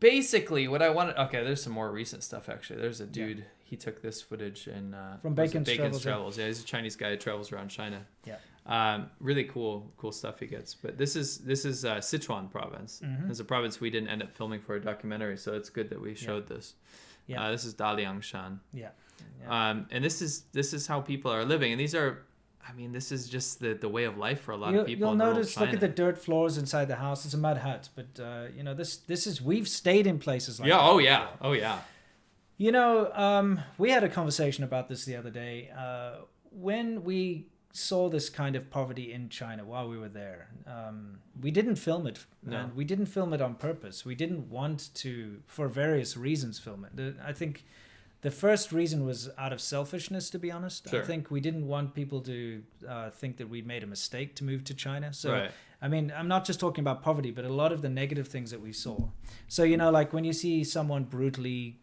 basically what I wanted... Okay, there's some more recent stuff, actually. There's a dude... He took this footage in from Bacon's Travels. Yeah, he's a Chinese guy who travels around China. Yeah. Really cool stuff he gets. But this is Sichuan province. Mm-hmm. It's a province we didn't end up filming for a documentary, so it's good that we showed this. Yeah. This is Daliangshan. Yeah. And this is how people are living, and these are. I mean, this is just the way of life for a lot of people. You'll notice. Look at the dirt floors inside the house. It's a mud hut, but this is. We've stayed in places like that. Oh yeah. Oh yeah. We had a conversation about this the other day. When we saw this kind of poverty in China while we were there, we didn't film it. No. And we didn't film it on purpose. We didn't want to, for various reasons, film it. I think the first reason was out of selfishness, to be honest. Sure. I think we didn't want people to think that we made a mistake to move to China. So, right. I mean, I'm not just talking about poverty, but a lot of the negative things that we saw. So, like when you see someone brutally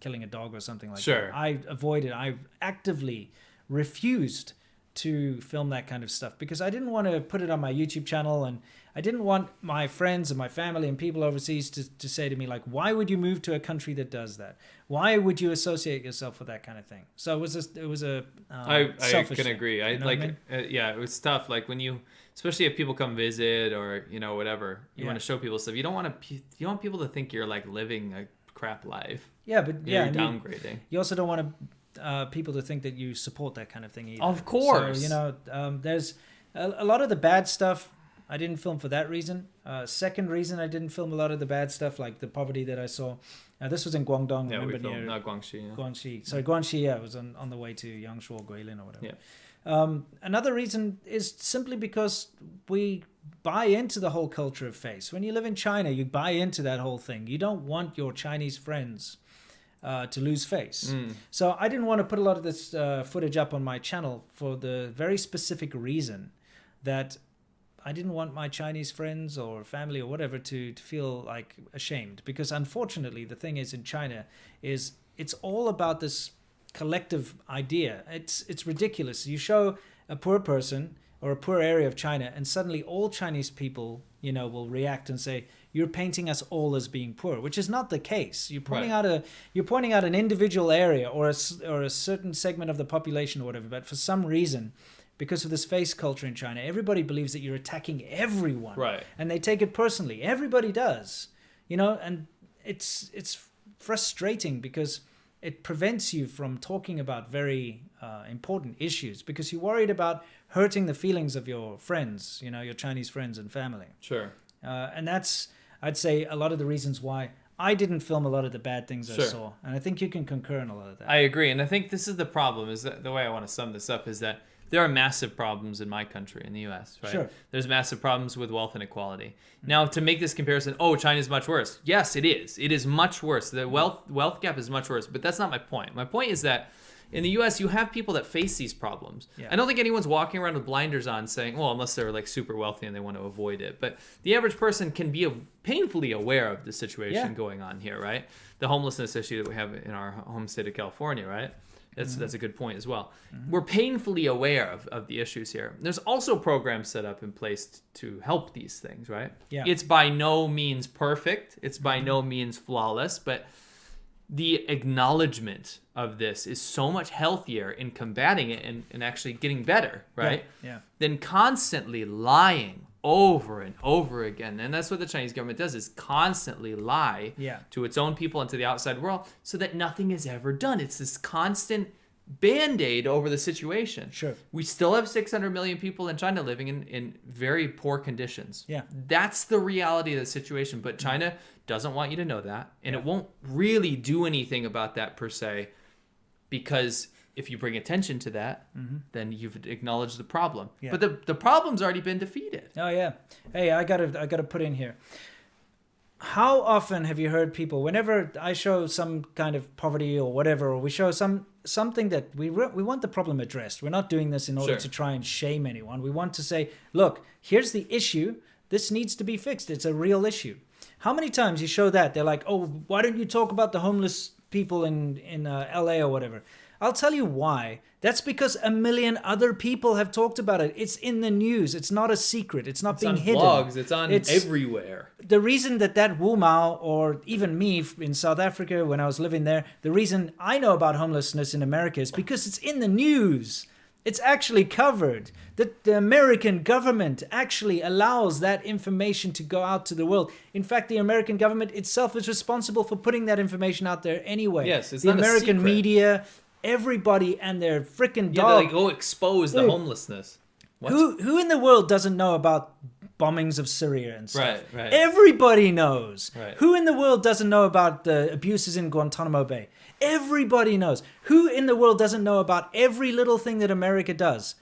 killing a dog or something like that, I avoided. I actively refused to film that kind of stuff because I didn't want to put it on my YouTube channel, and I didn't want my friends and my family and people overseas to say to me, like, why would you move to a country that does that? Why would you associate yourself with that kind of thing? So it was a I selfish can thing. agree. It was tough. Like when you, especially if people come visit or whatever, you want to show people stuff. You don't want people to think you're like living a crap life. Yeah, but you're downgrading. You also don't want people to think that you support that kind of thing either. Of course. So, there's a lot of the bad stuff I didn't film for that reason. Second reason I didn't film a lot of the bad stuff, like the poverty that I saw. This was in Guangdong. Yeah, we filmed, not Guangxi. Yeah. Guangxi. Sorry, Guangxi, it was on the way to Yangshuo, Guilin or whatever. Yeah. Another reason is simply because we buy into the whole culture of face. When you live in China, you buy into that whole thing. You don't want your Chinese friends to lose face. So I didn't want to put a lot of this footage up on my channel for the very specific reason that I didn't want my Chinese friends or family or whatever to feel like ashamed, because unfortunately the thing is in China is it's all about this collective idea. It's ridiculous. You show a poor person or a poor area of China and suddenly all Chinese people will react and say, you're painting us all as being poor, which is not the case. You're pointing out an individual area or a certain segment of the population or whatever, but for some reason, because of this face culture in China, everybody believes that you're attacking everyone. Right. And they take it personally. Everybody does. And it's frustrating because it prevents you from talking about very important issues because you're worried about hurting the feelings of your friends, your Chinese friends and family. Sure. And that's, I'd say, a lot of the reasons why I didn't film a lot of the bad things I saw. And I think you can concur in a lot of that. I agree. And I think this is the problem, is that the way I want to sum this up is that there are massive problems in my country, in the U.S., right? Sure. There's massive problems with wealth inequality. Now, to make this comparison, China's much worse. Yes, it is. It is much worse. The wealth gap is much worse, but that's not my point. My point is that in the U.S., you have people that face these problems. Yeah. I don't think anyone's walking around with blinders on saying, unless they're like super wealthy and they want to avoid it. But the average person can be painfully aware of the situation going on here, right? The homelessness issue that we have in our home state of California, right? That's a good point as well. We're painfully aware of the issues here. There's also programs set up in place to help these things, right? Yeah. It's by no means perfect. It's by no means flawless, but the acknowledgement of this is so much healthier in combating it and actually getting better, right? Yeah. Than constantly lying over and over again. And that's what the Chinese government does, is constantly lie to its own people and to the outside world so that nothing is ever done. It's this constant Band-Aid over the situation. Sure. We still have 600 million people in China living in very poor conditions. Yeah. That's the reality of the situation. But China doesn't want you to know that. And it won't really do anything about that per se, because if you bring attention to that, then you've acknowledged the problem. Yeah. But the problem's already been defeated. Oh, yeah. Hey, I gotta put in here. How often have you heard people, whenever I show some kind of poverty or whatever, or we show something that we want the problem addressed. We're not doing this in order to try and shame anyone. We want to say, look, here's the issue. This needs to be fixed. It's a real issue. How many times you show that, they're like, why don't you talk about the homeless people in LA or whatever? I'll tell you why. That's because a million other people have talked about it. It's in the news. It's not a secret. It's not being hidden. It's on blogs. It's everywhere. The reason that Wu Mao, or even me in South Africa when I was living there, the reason I know about homelessness in America is because it's in the news. It's actually covered. The American government actually allows that information to go out to the world. In fact, the American government itself is responsible for putting that information out there anyway. Yes, it's the not American a secret. Media, everybody and their freaking dog. Yeah, they go expose the homelessness. What? Who in the world doesn't know about bombings of Syria and stuff? Right. Everybody knows. Right. Who in the world doesn't know about the abuses in Guantanamo Bay? Everybody knows. Who in the world doesn't know about every little thing that America does?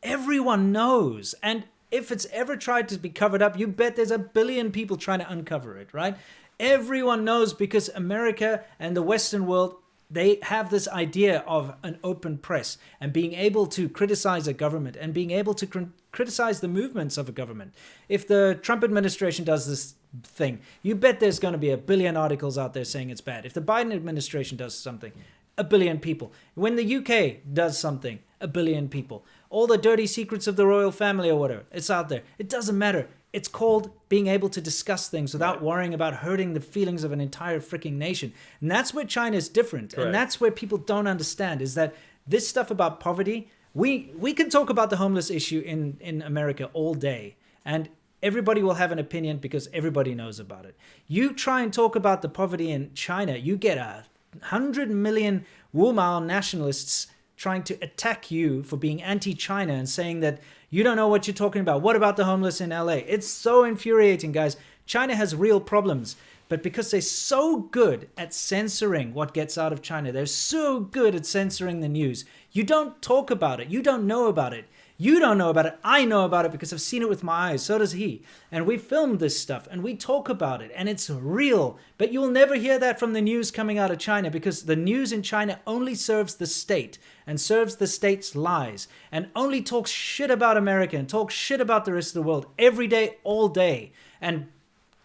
Everyone knows. And if it's ever tried to be covered up, you bet there's a billion people trying to uncover it, right? Everyone knows, because America and the Western world, they have this idea of an open press and being able to criticize a government and being able to criticize the movements of a government. If the Trump administration does this thing, you bet there's going to be a billion articles out there saying it's bad. If the Biden administration does something, a billion people. When the UK does something, a billion people. All the dirty secrets of the royal family or whatever, it's out there. It doesn't matter. It's called being able to discuss things without worrying about hurting the feelings of an entire freaking nation. And that's where China is different. Correct. And that's where people don't understand, is that this stuff about poverty, we can talk about the homeless issue in America all day. And everybody will have an opinion because everybody knows about it. You try and talk about the poverty in China, you get 100 million Wu Mao nationalists trying to attack you for being anti-China and saying that you don't know what you're talking about. What about the homeless in LA? It's so infuriating, guys. China has real problems, but because they're so good at censoring what gets out of China, they're so good at censoring the news. You don't talk about it. You don't know about it. You don't know about it. I know about it because I've seen it with my eyes. So does he. And we filmed this stuff and we talk about it and it's real. But you'll never hear that from the news coming out of China, because the news in China only serves the state and serves the state's lies and only talks shit about America and talks shit about the rest of the world every day, all day. And,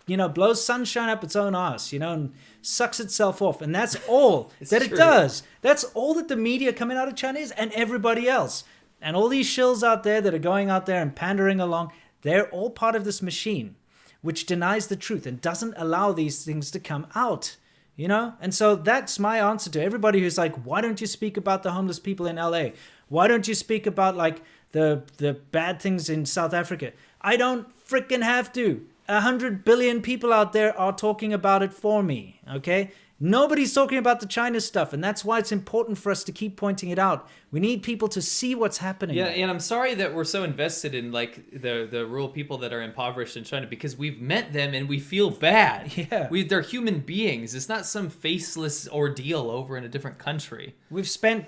blows sunshine up its own ass, and sucks itself off. And that's all that it does. That's all that the media coming out of China is, and everybody else. And all these shills out there that are going out there and pandering along, they're all part of this machine, which denies the truth and doesn't allow these things to come out, And so that's my answer to everybody who's like, why don't you speak about the homeless people in LA? Why don't you speak about the bad things in South Africa? I don't freaking have to. 100 billion people out there are talking about it for me, okay? Nobody's talking about the China stuff, and that's why it's important for us to keep pointing it out. We need people to see what's happening. Yeah, and I'm sorry that we're so invested in the rural people that are impoverished in China, because we've met them and we feel bad. Yeah. They're human beings. It's not some faceless ordeal over in a different country. We've spent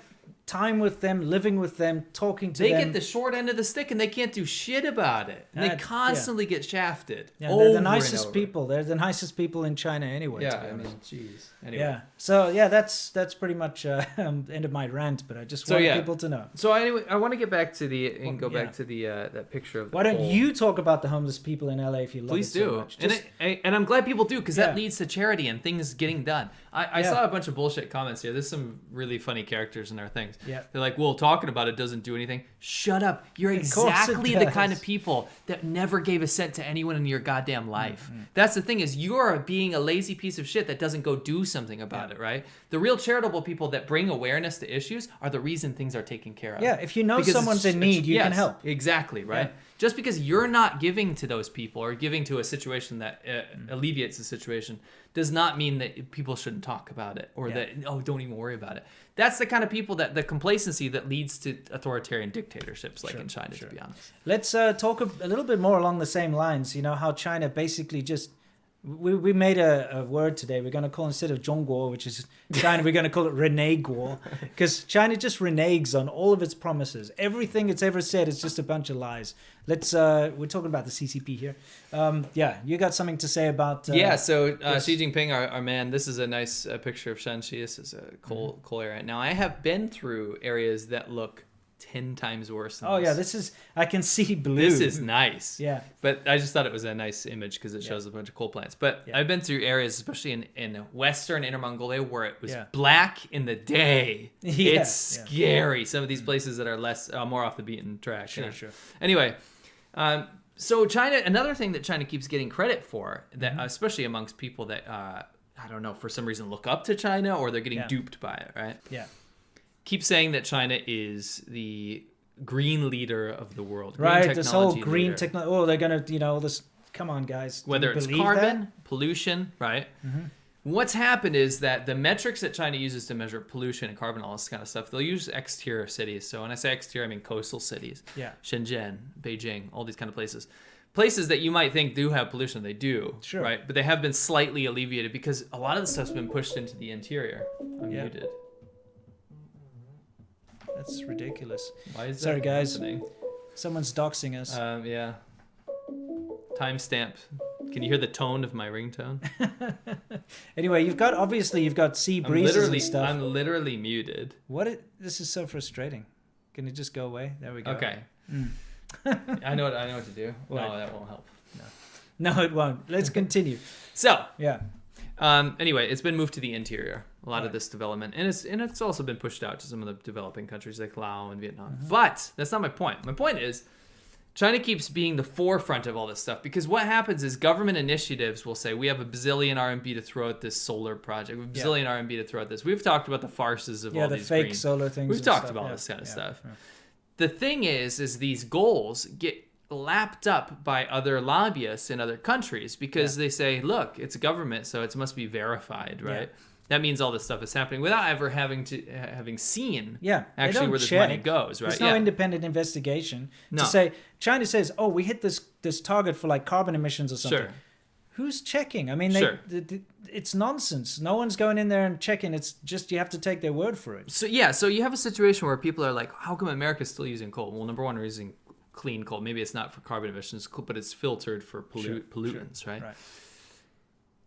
time with them, living with them, talking to them. They get the short end of the stick and they can't do shit about it. And they constantly get shafted. Yeah, they're the nicest people. They're the nicest people in China anyway. Yeah, I mean, jeez. Anyway. Yeah. So yeah, that's pretty much the end of my rant. But I just want people to know. So anyway, I want to get back to back to the that picture of. Why don't you talk about the homeless people in LA if you love it so much? And I'm glad people do because that leads to charity and things getting done. I saw a bunch of bullshit comments here. There's some really funny characters in our things. Yeah. They're like, well, talking about it doesn't do anything. Shut up. You're exactly the kind of people that never gave a cent to anyone in your goddamn life. Mm-hmm. That's the thing is you're being a lazy piece of shit that doesn't go do something about it, right? The real charitable people that bring awareness to issues are the reason things are taken care of. Yeah, if you know someone's in need, you can help. Exactly, right? Yeah. Just because you're not giving to those people or giving to a situation that alleviates the situation does not mean that people shouldn't talk about it or that, don't even worry about it. That's the kind of people that the complacency that leads to authoritarian dictatorships like in China, to be honest. Let's talk a little bit more along the same lines. You know, how China basically just... We made a word today. We're going to call, instead of Zhongguo, which is China, we're going to call it Renege-guo, because China just reneges on all of its promises. Everything it's ever said is just a bunch of lies. We're talking about the CCP here. You got something to say about... So Xi Jinping, our man, this is a nice picture of Shanxi. This is a coal area. Now, I have been through areas that look 10 times worse than this is... I can see blue. This is nice. Yeah. But I just thought it was a nice image because it shows a bunch of coal plants. But I've been through areas, especially in Western Inner Mongolia, where it was black in the day. It's scary. Some of these places that are more off the beaten track. Sure. Anyway, so China, another thing that China keeps getting credit for, that especially amongst people that, I don't know, for some reason look up to China or they're getting duped by it, right? Yeah. Keep saying that China is the green leader of the world. Right, this whole green technology. Oh, they're going to, all this. Come on, guys. Whether it's carbon, pollution, right? Mm-hmm. What's happened is that the metrics that China uses to measure pollution and carbon, all this kind of stuff, they'll use exterior cities. So when I say exterior, I mean coastal cities. Yeah. Shenzhen, Beijing, all these kind of places. Places that you might think do have pollution, they do, right? But they have been slightly alleviated because a lot of the stuff's been pushed into the interior. I'm muted. That's ridiculous. Why is that Sorry, guys. happening? Someone's doxing us. Yeah. Timestamp. Can you hear the tone of my ringtone? Anyway, you've got sea breezes and stuff. I'm literally muted. This is so frustrating. Can it just go away? There we go. Okay. I know what to do. What? No, that won't help. No, it won't. Let's continue. So, yeah. Anyway, it's been moved to the interior, a lot of this development, and it's also been pushed out to some of the developing countries like Laos and Vietnam. But that's not my point. My point is China keeps being the forefront of all this stuff because what happens is government initiatives will say we have a bazillion RMB to throw at this solar project, we have a bazillion RMB to throw at this. We've talked about the farces of all these fake solar things. We've talked about this kind of stuff. Yeah. The thing is these goals get lapped up by other lobbyists in other countries because they say, look, it's a government, so it must be verified, right? Yeah. That means all this stuff is happening without ever having seen actually where this money goes, right? There's no independent investigation to say, China says, oh, we hit this target for like carbon emissions or something. Sure. Who's checking? I mean, it's nonsense. No one's going in there and checking. It's just you have to take their word for it. So you have a situation where people are like, how come America's still using coal? Well, number one, we're using clean coal. Maybe it's not for carbon emissions, but it's filtered for pollutants, right?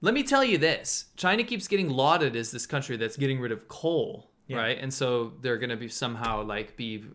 Let me tell you this. China keeps getting lauded as this country that's getting rid of coal, right? And so they're going to be somehow be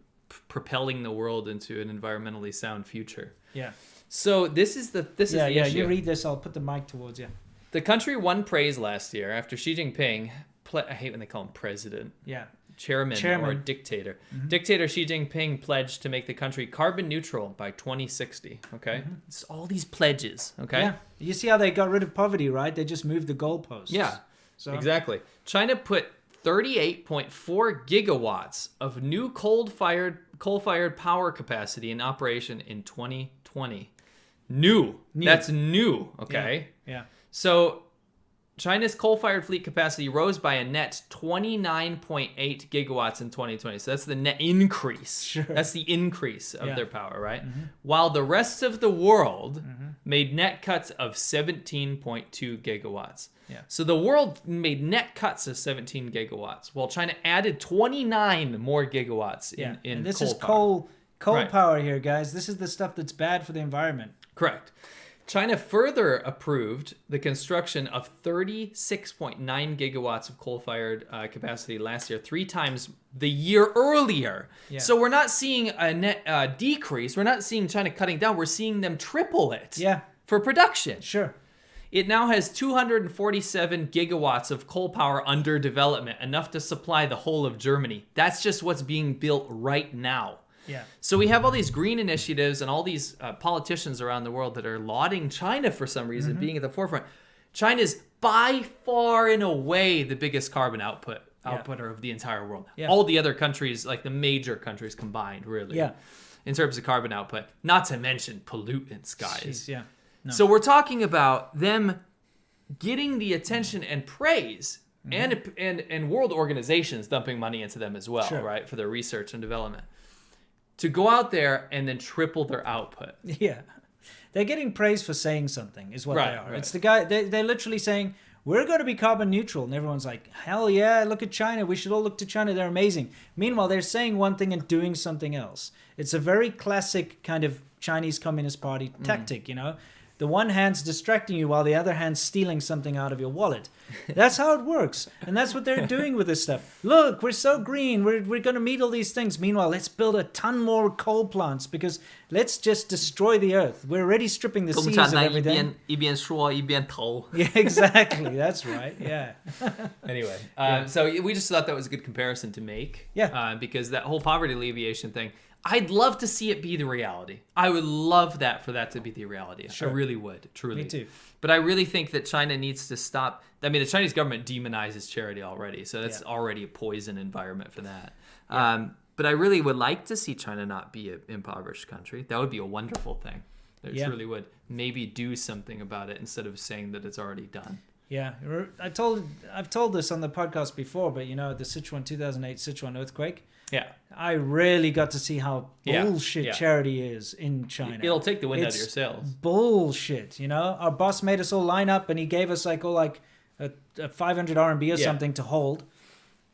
propelling the world into an environmentally sound future. Yeah. So this is the issue. You read this. I'll put the mic towards you. The country won praise last year after Xi Jinping, I hate when they call him president. Yeah. Chairman or dictator. Mm-hmm. Dictator Xi Jinping pledged to make the country carbon neutral by 2060. Okay, it's all these pledges. Okay, yeah. You see how they got rid of poverty, right? They just moved the goalposts. Yeah, so exactly. China put 38.4 gigawatts of new coal-fired power capacity in operation in 2020. New. That's new. Okay. Yeah. So China's coal-fired fleet capacity rose by a net 29.8 gigawatts in 2020. So that's the net increase. Sure. That's the increase of their power, right? Mm-hmm. While the rest of the world made net cuts of 17.2 gigawatts. Yeah. So the world made net cuts of 17 gigawatts, while China added 29 more gigawatts in and this coal is power. coal power here, guys. This is the stuff that's bad for the environment. Correct. China further approved the construction of 36.9 gigawatts of coal-fired capacity last year, 3 times the year earlier. Yeah. So we're not seeing a net decrease. We're not seeing China cutting down. We're seeing them triple it for production. Sure. It now has 247 gigawatts of coal power under development, enough to supply the whole of Germany. That's just what's being built right now. Yeah. So we have all these green initiatives and all these politicians around the world that are lauding China for some reason, being at the forefront. China's by far and away the biggest carbon outputter of the entire world. Yeah. All the other countries, like the major countries combined, really, in terms of carbon output. Not to mention pollutants, guys. Jeez, yeah. No. So we're talking about them getting the attention and praise, and world organizations dumping money into them as well, right, for their research and development, to go out there and then triple their output. Yeah. They're getting praise for saying something is what they are. Right. It's the guy, they're literally saying, we're going to be carbon neutral. And everyone's like, hell yeah, look at China. We should all look to China. They're amazing. Meanwhile, they're saying one thing and doing something else. It's a very classic kind of Chinese Communist Party tactic, you know. The one hand's distracting you while the other hand's stealing something out of your wallet. That's how it works. And that's what they're doing with this stuff. Look, we're so green. We're going to meet all these things. Meanwhile, let's build a ton more coal plants because let's just destroy the earth. We're already stripping the seas of everything. 一边说一边投. Yeah, exactly. That's right. Yeah. Anyway, so we just thought that was a good comparison to make. Yeah. Because that whole poverty alleviation thing, I'd love to see it be the reality. I would love that for that to be the reality. Sure. I really would, truly. Me too. But I really think that China needs to stop. I mean, the Chinese government demonizes charity already, so that's already a poison environment for that. Yeah. But I really would like to see China not be an impoverished country. That would be a wonderful thing. It truly would. Maybe do something about it instead of saying that it's already done. Yeah, I've told this on the podcast before, but you know, the 2008 Sichuan earthquake. Yeah, I really got to see how bullshit charity is in China. It'll take the wind out of your sails. Bullshit, you know. Our boss made us all line up, and he gave us like a 500 RMB or something to hold,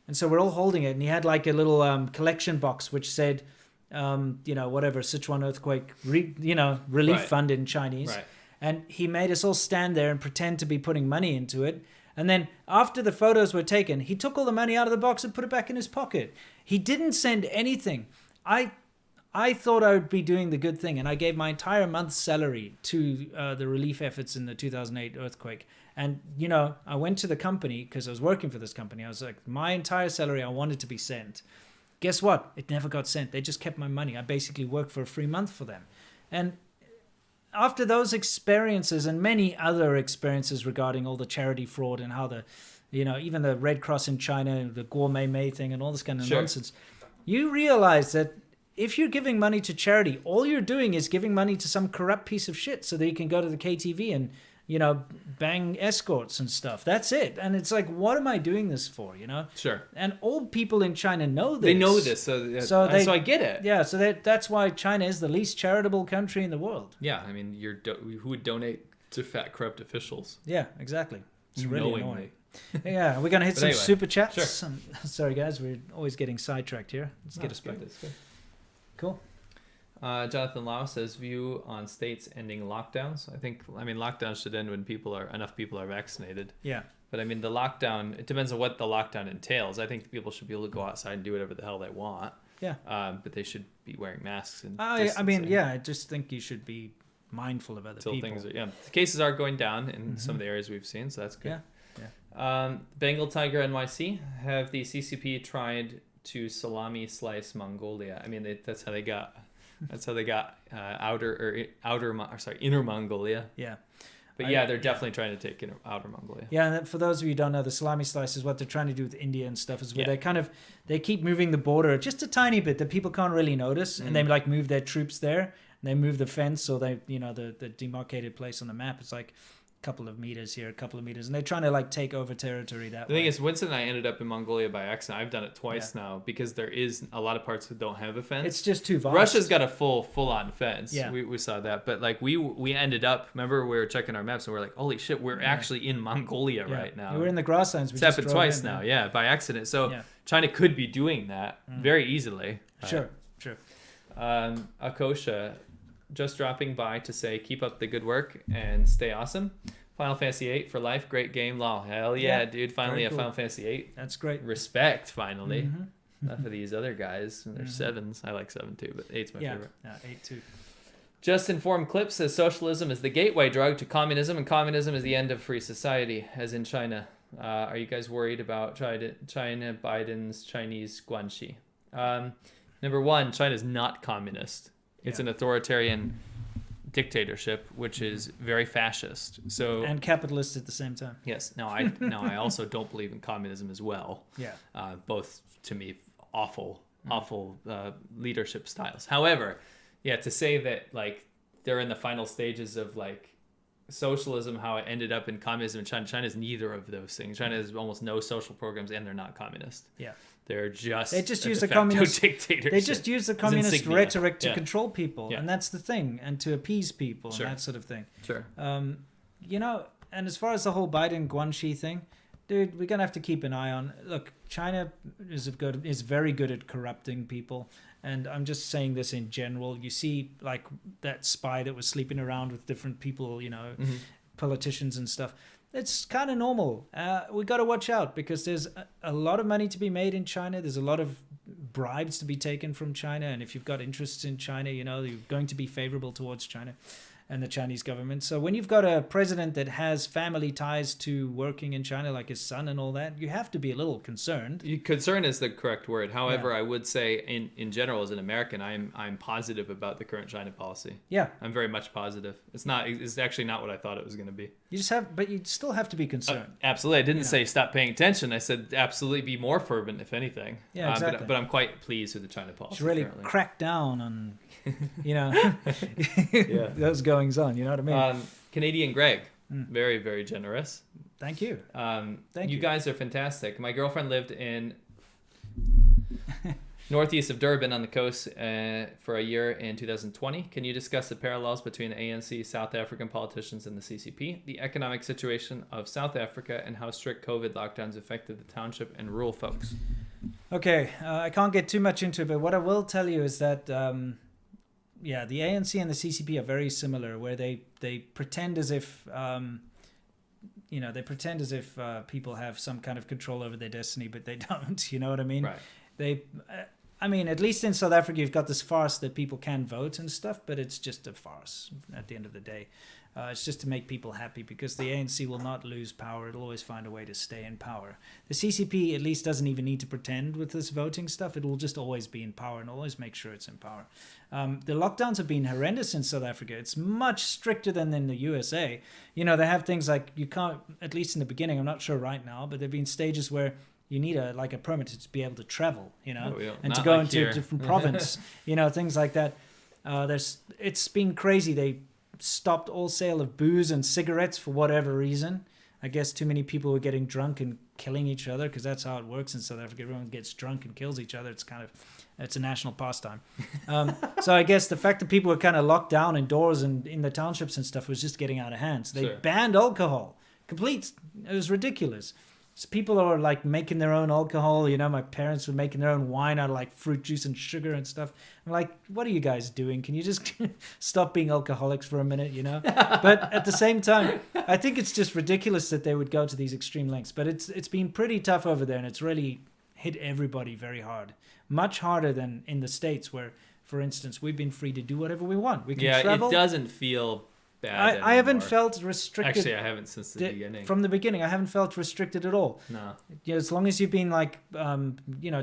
and so we're all holding it. And he had like a little collection box which said, whatever, Sichuan earthquake, relief fund in Chinese. Right. And he made us all stand there and pretend to be putting money into it. And then after the photos were taken, he took all the money out of the box and put it back in his pocket. He didn't send anything. I thought I would be doing the good thing, and I gave my entire month's salary to the relief efforts in the 2008 earthquake. And, you know, I went to the company because I was working for this company. I was like, my entire salary I wanted to be sent. Guess what? It never got sent. They just kept my money. I basically worked for a free month for them. And after those experiences and many other experiences regarding all the charity fraud and how even the Red Cross in China, the Gourmet May thing and all this kind of nonsense, you realize that if you're giving money to charity, all you're doing is giving money to some corrupt piece of shit so that you can go to the KTV and, you know, bang escorts and stuff. That's it. And it's like, what am I doing this for, you know? Sure. And all people in China know this. They know this, so I get it. Yeah, so that's why China is the least charitable country in the world. Yeah, I mean, who would donate to fat, corrupt officials? Yeah, exactly. It's really annoying. Yeah, we're going to hit some super chats. Sure. Sorry, guys, we're always getting sidetracked here. Let's get us back. Cool. Jonathan Lau says, view on states ending lockdowns. I mean, lockdowns should end when enough people are vaccinated. Yeah. But I mean, the lockdown, it depends on what the lockdown entails. I think people should be able to go outside and do whatever the hell they want. Yeah. But they should be wearing masks and I just think you should be mindful of other people. The cases are going down in some of the areas we've seen, so that's good. Yeah. Bengal Tiger NYC, have the CCP tried to salami slice Mongolia? I mean, that's how they got inner Mongolia. Yeah. But they're definitely trying to take outer Mongolia. Yeah, and for those of you who don't know, the salami slice is what they're trying to do with India and stuff, is where they keep moving the border just a tiny bit that people can't really notice, and they like move their troops there, and they move the fence, or they, you know, the demarcated place on the map. It's like couple of meters here, a couple of meters, and they're trying to like take over territory that way. The thing is, Winston and I ended up in Mongolia by accident. I've done it twice now because there is a lot of parts that don't have a fence. It's just too vast. Russia's got a full-on fence. Yeah. We saw that. But like we ended up, remember we were checking our maps and we're like, holy shit, we're actually in Mongolia right now. We're in the grasslands. It's happened twice now, by accident. So China could be doing that very easily. Sure. Akosha, just dropping by to say keep up the good work and stay awesome. Final Fantasy 8 for life, great game. Lol, hell yeah, dude! Finally cool. Final Fantasy 8. That's great. Respect, finally. Enough of these other guys. They're 7s. I like 7 too, but 8's my favorite. Yeah, 8 too. Just Informed Clip says socialism is the gateway drug to communism, and communism is the end of free society, as in China. Are you guys worried about China Biden's Chinese Guanxi? Number one, China's not communist. It's an authoritarian dictatorship, which is very fascist. And capitalist at the same time. Yes. Now I also don't believe in communism as well. Yeah. Both to me awful leadership styles. However, to say that like they're in the final stages of like socialism, how it ended up in communism in China. China's neither of those things. China has almost no social programs, and they're not communist. Yeah. They just use the communist dictatorship. They just use the communist rhetoric to control people, and that's the thing, and to appease people, and that sort of thing. Sure. And as far as the whole Biden Guanxi thing, dude, we're gonna have to keep an eye on. Look, China is very good at corrupting people, and I'm just saying this in general. You see, like that spy that was sleeping around with different people, politicians and stuff. It's kind of normal. We got to watch out because there's a lot of money to be made in China. There's a lot of bribes to be taken from China. And if you've got interests in China, you're going to be favorable towards China and the Chinese government. So when you've got a president that has family ties to working in China, like his son and all that, you have to be a little concerned. Concern is the correct word. However, I would say in general, as an American, I'm positive about the current China policy. Yeah. I'm very much positive. It's actually not what I thought it was going to be. But you still have to be concerned. Absolutely. I didn't say stop paying attention. I said absolutely be more fervent, if anything. Yeah, exactly. But I'm quite pleased with the China policy. Should really crack down on, those goings on. You know what I mean? Canadian Greg, very, very generous. Thank you. Thank you. You guys are fantastic. My girlfriend lived in northeast of Durban on the coast for a year in 2020. Can you discuss the parallels between the ANC, South African politicians, and the CCP, the economic situation of South Africa, and how strict COVID lockdowns affected the township and rural folks? Okay, I can't get too much into it, but what I will tell you is that, the ANC and the CCP are very similar, where they pretend as if, people have some kind of control over their destiny, but they don't. You know what I mean? Right. At least in South Africa, you've got this farce that people can vote and stuff, but it's just a farce at the end of the day. It's just to make people happy because the ANC will not lose power. It'll always find a way to stay in power. The CCP at least doesn't even need to pretend with this voting stuff. It will just always be in power and always make sure it's in power. The lockdowns have been horrendous in South Africa. It's much stricter than in the USA. They have things like you can't, at least in the beginning, I'm not sure right now, but there have been stages where you need a permit to be able to travel, and to go into a different province, things like that. It's been crazy. They stopped all sale of booze and cigarettes for whatever reason. I guess too many people were getting drunk and killing each other because that's how it works in South Africa. Everyone gets drunk and kills each other. It's a national pastime. So I guess the fact that people were kind of locked down indoors and in the townships and stuff was just getting out of hand. So they banned alcohol. It was ridiculous. So people are like making their own alcohol. My parents were making their own wine out of like fruit juice and sugar and stuff. I'm like, what are you guys doing? Can you just stop being alcoholics for a minute, But at the same time, I think it's just ridiculous that they would go to these extreme lengths. But it's been pretty tough over there, and it's really hit everybody very hard. Much harder than in the States where, for instance, we've been free to do whatever we want. We can travel. It doesn't feel bad I haven't felt restricted. Actually, I haven't since the beginning. From the beginning, I haven't felt restricted at all. No. As long as you've been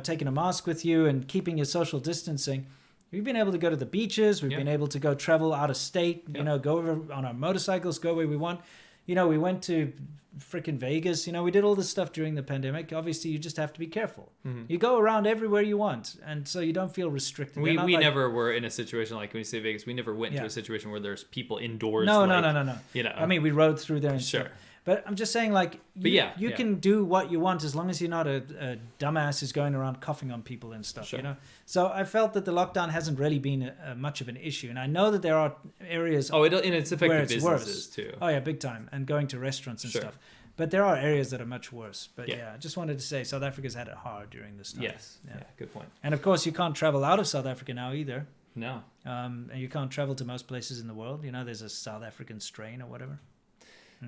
taking a mask with you and keeping your social distancing, we've been able to go to the beaches. We've been able to go travel out of state. Go over on our motorcycles, go where we want. we went to freaking Vegas. We did all this stuff during the pandemic. Obviously, you just have to be careful. You go around everywhere you want, and so you don't feel restricted. We never were in a situation like when you say Vegas. We never went to a situation where there's people indoors. No. I mean, we rode through there and sure. stuff. But I'm just saying, like, you can do what you want as long as you're not a dumbass who's going around coughing on people and stuff, sure. So I felt that the lockdown hasn't really been much of an issue. And I know that there are areas and it's affected businesses too. Oh, yeah, big time. And going to restaurants and stuff. But there are areas that are much worse. But I just wanted to say South Africa's had it hard during this time. Yes. Yeah, good point. And of course, you can't travel out of South Africa now either. No. And you can't travel to most places in the world. There's a South African strain or whatever.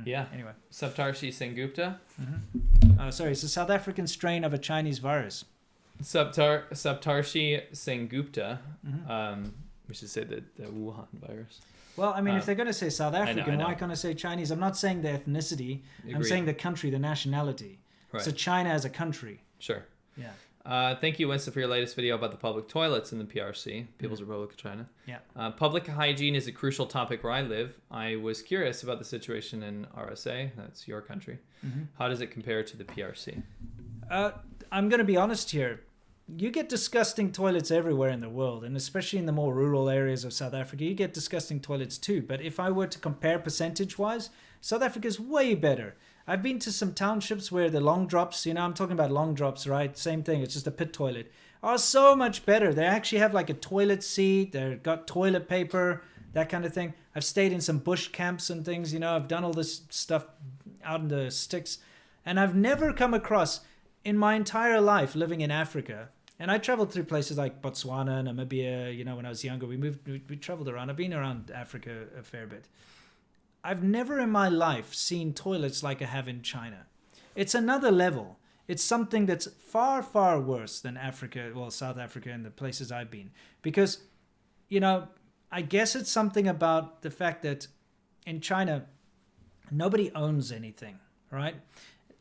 Yeah. Anyway. Saptarshi Sengupta. Sorry, it's a South African strain of a Chinese virus. Saptarshi Sengupta. We should say the Wuhan virus. Well, I mean, if they're going to say South African, I know. why can't I say Chinese? I'm not saying the ethnicity. Agreed. I'm saying the country, the nationality. Right. So China as a country. Sure. Yeah. Thank you, Winston, for your latest video about the public toilets in the PRC, People's Republic of China. Yeah. Public hygiene is a crucial topic where I live. I was curious about the situation in RSA. That's your country. How does it compare to the PRC? I'm going to be honest here. You get disgusting toilets everywhere in the world, and especially in the more rural areas of South Africa, you get disgusting toilets too. But if I were to compare percentage-wise, South Africa is way better. I've been to some townships where the long drops, I'm talking about long drops, right? Same thing, it's just a pit toilet, are so much better. They actually have like a toilet seat, they've got toilet paper, that kind of thing. I've stayed in some bush camps and things, I've done all this stuff out in the sticks. And I've never come across, in my entire life living in Africa, and I traveled through places like Botswana, Namibia, when I was younger, we traveled around. I've been around Africa a fair bit. I've never in my life seen toilets like I have in China. It's another level. It's something that's far, far worse than South Africa and the places I've been. Because, I guess it's something about the fact that in China, nobody owns anything, right?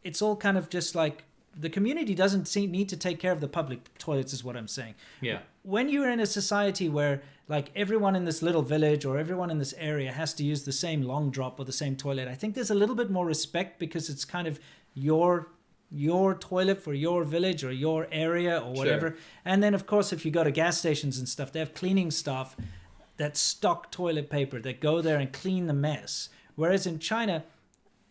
It's all kind of just like, the community doesn't need to take care of the public toilets is what I'm saying. Yeah. When you're in a society where like everyone in this little village or everyone in this area has to use the same long drop or the same toilet, I think there's a little bit more respect because it's kind of your toilet for your village or your area or whatever. Sure. And then of course, if you go to gas stations and stuff, they have cleaning staff that stock toilet paper that go there and clean the mess. Whereas in China,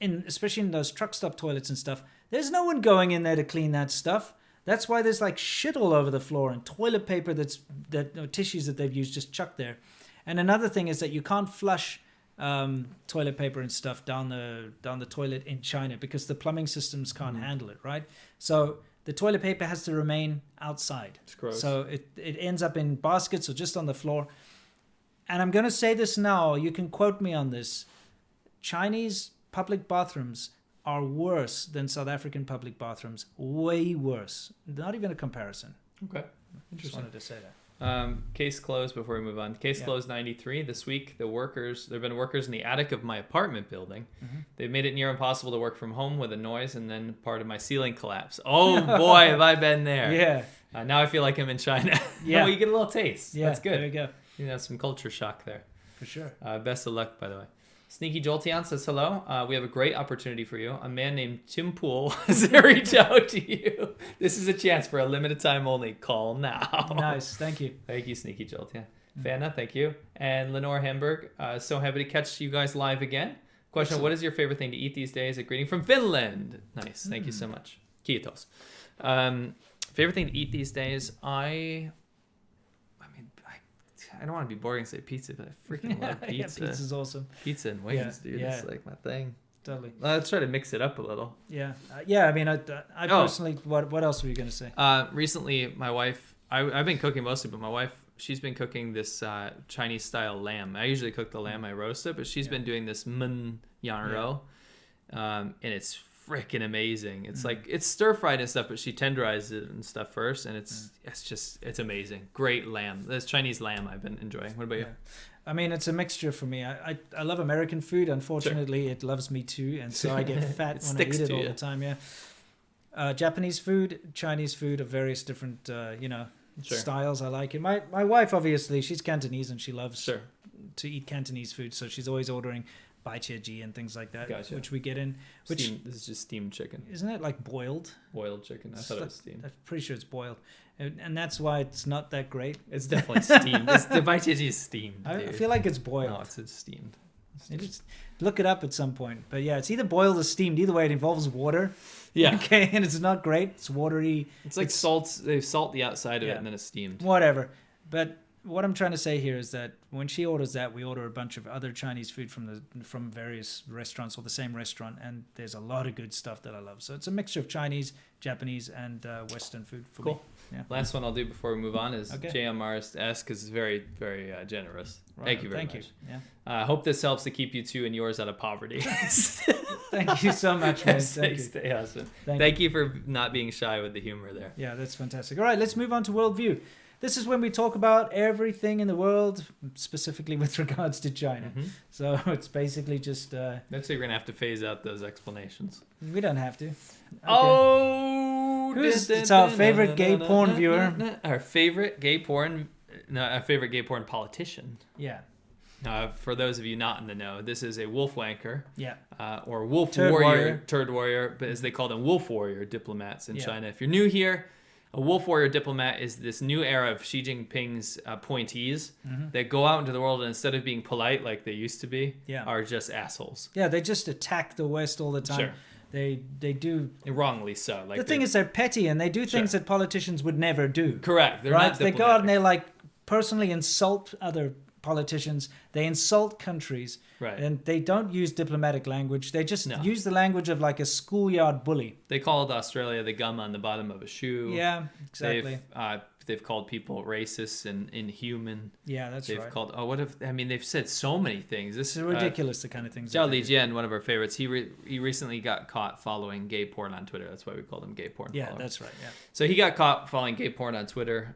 especially in those truck stop toilets and stuff, there's no one going in there to clean that stuff. That's why there's like shit all over the floor and toilet paper tissues that they've used just chucked there. And another thing is that you can't flush toilet paper and stuff down the toilet in China because the plumbing systems can't handle it, right? So the toilet paper has to remain outside. It's gross. So it ends up in baskets or just on the floor. And I'm going to say this now. You can quote me on this. Chinese public bathrooms are worse than South African public bathrooms. Way worse. Not even a comparison. Okay. Interesting. Just wanted to say that. Case closed before we move on. Case closed 93. This week, there have been workers in the attic of my apartment building. They've made it near impossible to work from home with a noise, and then part of my ceiling collapsed. Oh boy, have I been there. Yeah. Now I feel like I'm in China. Yeah. Well, you get a little taste. Yeah. That's good. There you go. You have some culture shock there. For sure. Best of luck, by the way. Sneaky Jolteon says hello. We have a great opportunity for you. A man named Tim Pool has reached out to you. This is a chance for a limited time only. Call now. Nice. Thank you. Thank you, Sneaky Jolteon. Fanna, thank you. And Lenore Hamburg, so happy to catch you guys live again. Question, what is your favorite thing to eat these days? A greeting from Finland. Nice. Thank you so much. Kiitos. Favorite thing to eat these days? I don't want to be boring and say pizza, but I freaking love pizza. Yeah, pizza's awesome. Pizza and wings, dude. Yeah. It's like my thing. Totally. Let's try to mix it up a little. Yeah. I mean, I personally, what else were you going to say? Recently, my wife, I've been cooking mostly, but my wife, she's been cooking this Chinese style lamb. I usually cook the lamb, I roast it, but she's been doing this mun yan rou, and it's freaking amazing. It's like, it's stir fried and stuff, but she tenderizes it and stuff first, and it's amazing. Great lamb. This Chinese lamb I've been enjoying. What about you? I mean, it's a mixture for me. I love American food. Unfortunately, It loves me too, and so I get fat when I eat it all the time. Yeah. Japanese food, Chinese food of various different styles. I like it. My wife, obviously, she's Cantonese and she loves to eat Cantonese food, so she's always ordering baijiaji and things like that, Gotcha. which we get in. This is just steamed chicken. Isn't it like boiled? Boiled chicken. I thought it was steamed. I'm pretty sure it's boiled. And that's why it's not that great. It's definitely steamed. The baijiaji is steamed. I feel like it's boiled. No, it's steamed. Just look it up at some point. But yeah, it's either boiled or steamed. Either way, it involves water. Yeah. Okay, and it's not great. It's watery. It's like salt. They salt the outside of it and then it's steamed. Whatever. But what I'm trying to say here is that when she orders that, we order a bunch of other Chinese food from various restaurants or the same restaurant, and there's a lot of good stuff that I love. So it's a mixture of Chinese, Japanese, and Western food for me. Yeah. Last one I'll do before we move on is JMRS because it's very, very generous. Right. Thank you very much. You. Yeah. I hope this helps to keep you two and yours out of poverty. Thank you so much, man. Stay awesome. Thank you for not being shy with the humor there. Yeah, that's fantastic. All right, let's move on to worldview. This is when we talk about everything in the world, specifically with regards to China. Mm-hmm. So it's basically just... Next week we're going to have to phase out those explanations. We don't have to. Okay. Oh! It's our favorite gay porn viewer. Our favorite gay porn... No, our favorite gay porn politician. Yeah. For those of you not in the know, this is a wolf wanker. Yeah. Or wolf turd warrior, but as they call them, wolf warrior diplomats in China. If you're new here... A wolf warrior diplomat is this new era of Xi Jinping's appointees that go out into the world and instead of being polite like they used to be, are just assholes. Yeah, they just attack the West all the time. Sure. They do... Wrongly so. Like the thing is they're petty and they do things that politicians would never do. Correct. They're not They go out and they like personally insult other politicians. They insult countries. Right. And they don't use diplomatic language. They just use the language of like a schoolyard bully. They called Australia the gum on the bottom of a shoe. Yeah, exactly. They've called people racist and inhuman. Yeah, that's right. They've called... they've said so many things. This is ridiculous, the kind of things. Zhao Lijian, one of our favorites, he recently got caught following gay porn on Twitter. That's why we called him gay porn follower. That's right, yeah. So he got caught following gay porn on Twitter.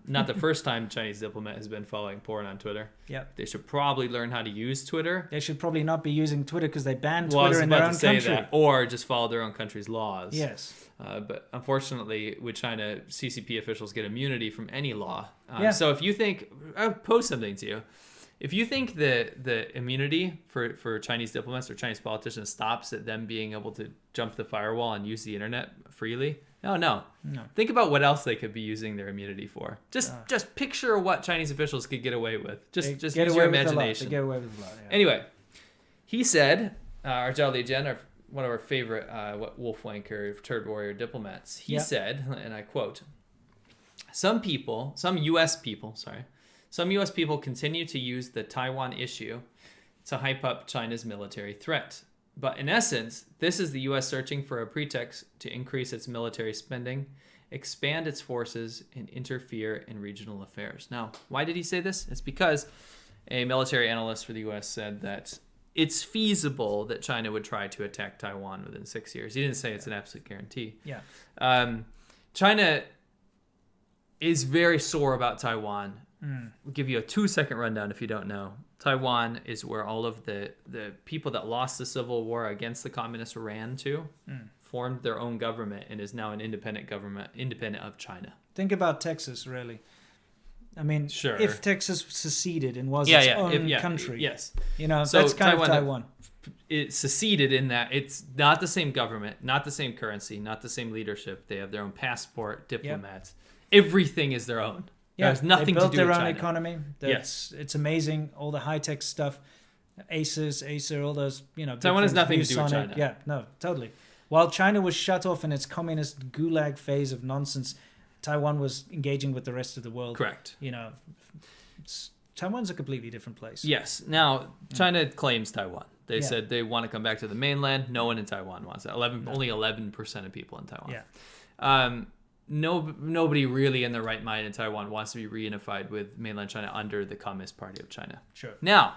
Not the first time Chinese diplomat has been following porn on Twitter. Yeah. They should probably learn how to use Twitter. They should probably not be using Twitter because they banned Twitter in their own country. Or just follow their own country's laws. Yes. But unfortunately, with China, CCP officials get immunity from any law. So if you think... I'll pose something to you. If you think the immunity for Chinese diplomats or Chinese politicians stops at them being able to jump the firewall and use the internet freely... No. Think about what else they could be using their immunity for. Just picture what Chinese officials could get away with. Just use your imagination. They get away with a lot. Yeah. Anyway, he said, our Zhao Lijian, one of our favorite wolf wanker turd warrior diplomats, he said, and I quote, some U.S. people continue to use the Taiwan issue to hype up China's military threat. But in essence, this is the U.S. searching for a pretext to increase its military spending, expand its forces, and interfere in regional affairs. Now, why did he say this? It's because a military analyst for the U.S. said that it's feasible that China would try to attack Taiwan within 6 years. He didn't say it's an absolute guarantee. Yeah. China is very sore about Taiwan. We'll give you a 2-second rundown if you don't know. Taiwan is where all of the people that lost the civil war against the communists ran to, formed their own government, and is now an independent government, independent of China. Think about Texas, really. I mean, if Texas seceded and was its own country. Yes. So that's kind of Taiwan. It seceded in that it's not the same government, not the same currency, not the same leadership. They have their own passport, diplomats. Everything is their own. Yeah, there's nothing to do with China. They built their own economy. It's amazing. All the high-tech stuff, Acer, all those, Taiwan has nothing to do with China. Yeah, no, totally. While China was shut off in its communist gulag phase of nonsense, Taiwan was engaging with the rest of the world. Correct. Taiwan's a completely different place. Yes. Now, China claims Taiwan. They said they want to come back to the mainland. No one in Taiwan wants that. Only 11% of people in Taiwan. Yeah. Nobody really in their right mind in Taiwan wants to be reunified with mainland China under the Communist Party of China. Sure. Now,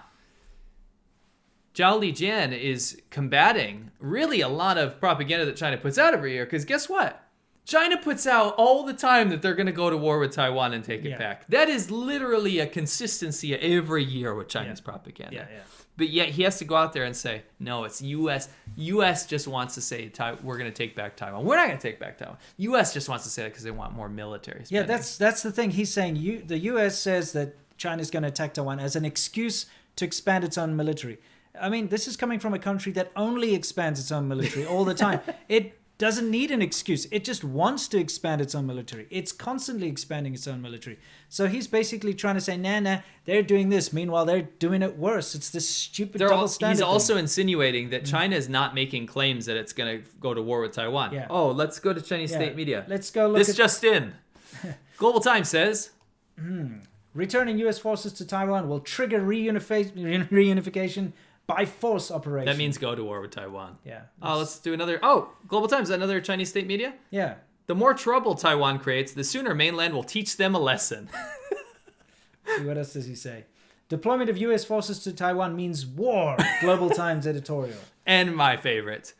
Zhao Lijian is combating really a lot of propaganda that China puts out every year, because guess what? China puts out all the time that they're going to go to war with Taiwan and take it back. That is literally a consistency every year with Chinese propaganda. Yeah. But yet he has to go out there and say, no, it's U.S. U.S. just wants to say we're going to take back Taiwan. We're not going to take back Taiwan. U.S. just wants to say that because they want more military spending. Yeah, that's the thing. He's saying the U.S. says that China's going to attack Taiwan as an excuse to expand its own military. I mean, this is coming from a country that only expands its own military all the time. It doesn't need an excuse. It just wants to expand its own military. It's constantly expanding its own military. So he's basically trying to say, nah, they're doing this. Meanwhile, they're doing it worse. It's this stupid double standard. He's also insinuating that China is not making claims that it's going to go to war with Taiwan. Yeah. Oh, let's go to Chinese state media. Let's go look this just in. Global Times says... Returning U.S. forces to Taiwan will trigger reunification by force operation. That means go to war with Taiwan. Yeah. Oh, let's do another... Oh, Global Times, another Chinese state media? Yeah. The more trouble Taiwan creates, the sooner mainland will teach them a lesson. See, what else does he say? Deployment of U.S. forces to Taiwan means war. Global Times editorial. And my favorite.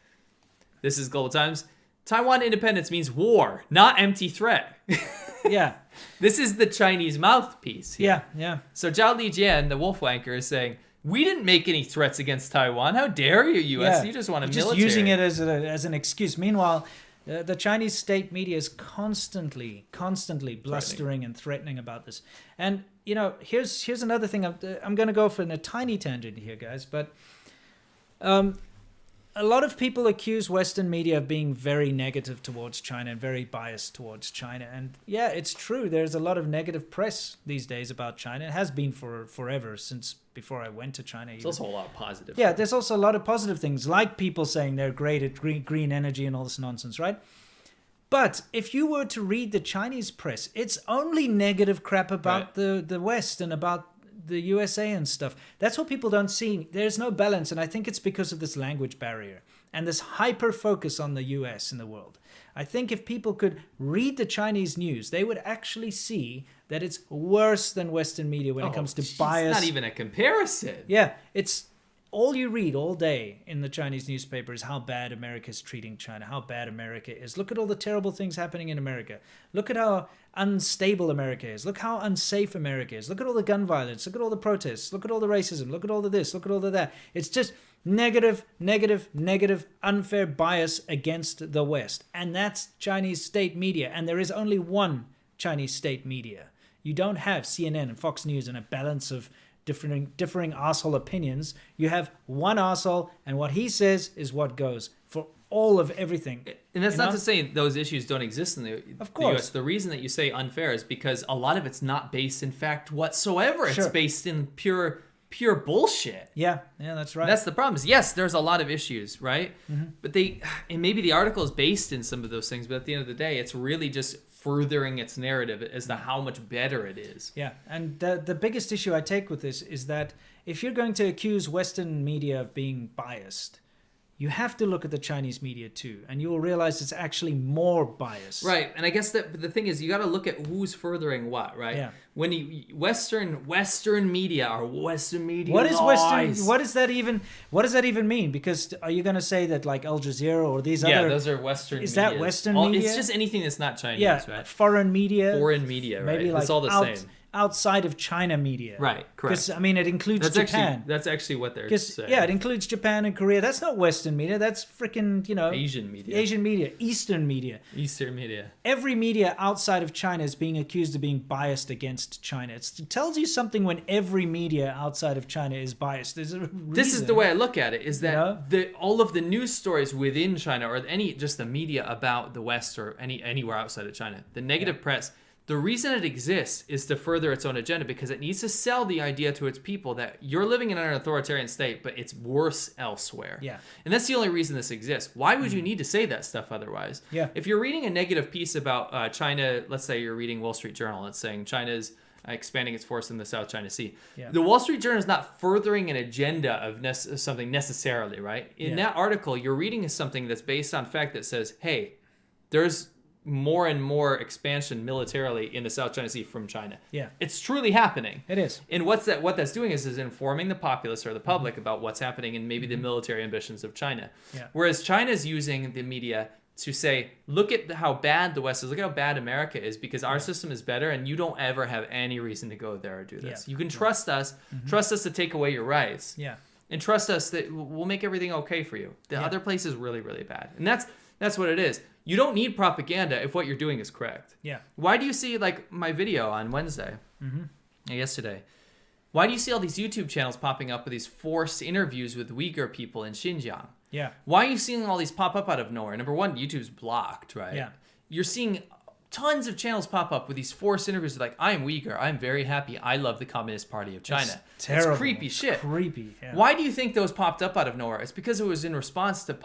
This is Global Times. Taiwan independence means war, not empty threat. Yeah. This is the Chinese mouthpiece here. Yeah. So Zhao Lijian, the wolf wanker, is saying, we didn't make any threats against Taiwan. How dare you, U.S.? You just want a military. Just using it as an excuse. Meanwhile, the Chinese state media is constantly blustering and threatening about this. And, you know, here's another thing. I'm going to go for a tiny tangent here, guys. But a lot of people accuse Western media of being very negative towards China and very biased towards China. And yeah, it's true. There's a lot of negative press these days about China. It has been for forever, since before I went to China. There's also a lot of positive. Yeah, there's also a lot of positive things, like people saying they're great at green energy and all this nonsense, right? But if you were to read the Chinese press, it's only negative crap about the West and about the USA and stuff. That's what people don't see. There's no balance, and I think it's because of this language barrier and this hyper focus on the US in the world. I think if people could read the Chinese news, they would actually see that it's worse than Western media when it comes to bias. It's not even a comparison. Yeah, it's all you read all day in the Chinese newspaper is how bad America is treating China, how bad America is. Look at all the terrible things happening in America. Look at how unstable America is. Look how unsafe America is. Look at all the gun violence. Look at all the protests. Look at all the racism. Look at all the this. Look at all the that. It's just negative, unfair bias against the West. And that's Chinese state media. And there is only one Chinese state media. You don't have CNN and Fox News and a balance of differing arsehole opinions. You have one arsehole, and what he says is what goes for all of everything. And that's not to say those issues don't exist in the US. The reason that you say unfair is because a lot of it's not based in fact whatsoever. Sure. It's based in pure bullshit. Yeah, that's right. And that's the problem. Is yes, there's a lot of issues, right? Mm-hmm. But and maybe the article is based in some of those things, but at the end of the day, it's really just furthering its narrative as to how much better it is. Yeah, and the biggest issue I take with this is that if you're going to accuse Western media of being biased, you have to look at the Chinese media too, and you will realize it's actually more biased. Right, and I guess that the thing is, you got to look at who's furthering what, right? Yeah. When Western media are Western media. What is Western? What does that even mean? Because are you going to say that like Al Jazeera or these other? Yeah, those are Western. Is that Western media? It's just anything that's not Chinese, right? Foreign media. Foreign media, right? Maybe like it's all the same. Outside of China media. Right, correct. Because, I mean, it includes Japan. That's actually what they're saying. Yeah, it includes Japan and Korea. That's not Western media. That's freaking, Asian media. Eastern media. Eastern media. Every media outside of China is being accused of being biased against China. It tells you something when every media outside of China is biased. There's a reason. This is the way I look at it, is that all of the news stories within China, or just the media about the West or anywhere outside of China, the negative press, the reason it exists is to further its own agenda, because it needs to sell the idea to its people that you're living in an authoritarian state, but it's worse elsewhere. Yeah. And that's the only reason this exists. Why would you need to say that stuff otherwise? Yeah. If you're reading a negative piece about China, let's say you're reading Wall Street Journal, it's saying China's expanding its force in the South China Sea. Yeah. The Wall Street Journal is not furthering an agenda of something necessarily, right? In that article, you're reading something that's based on fact that says, hey, there's more and more expansion militarily in the South China Sea from China. Yeah. It's truly happening. It is. And what that's doing is informing the populace or the public about what's happening and maybe the military ambitions of China. Yeah. Whereas China's using the media to say, look at how bad the West is, look at how bad America is, because our system is better and you don't ever have any reason to go there or do this. You can trust us, trust us to take away your rights. Yeah. And trust us that we'll make everything okay for you. The other place is really, really bad. And that's what it is. You don't need propaganda if what you're doing is correct. Yeah. Why do you see like my video on Wednesday, yesterday? Why do you see all these YouTube channels popping up with these forced interviews with Uyghur people in Xinjiang? Yeah. Why are you seeing all these pop up out of nowhere? Number one, YouTube's blocked, right? Yeah. You're seeing tons of channels pop up with these forced interviews like, I am Uyghur, I'm very happy, I love the Communist Party of China. It's terrible. It's creepy shit. Creepy. Yeah. Why do you think those popped up out of nowhere? It's because it was in response to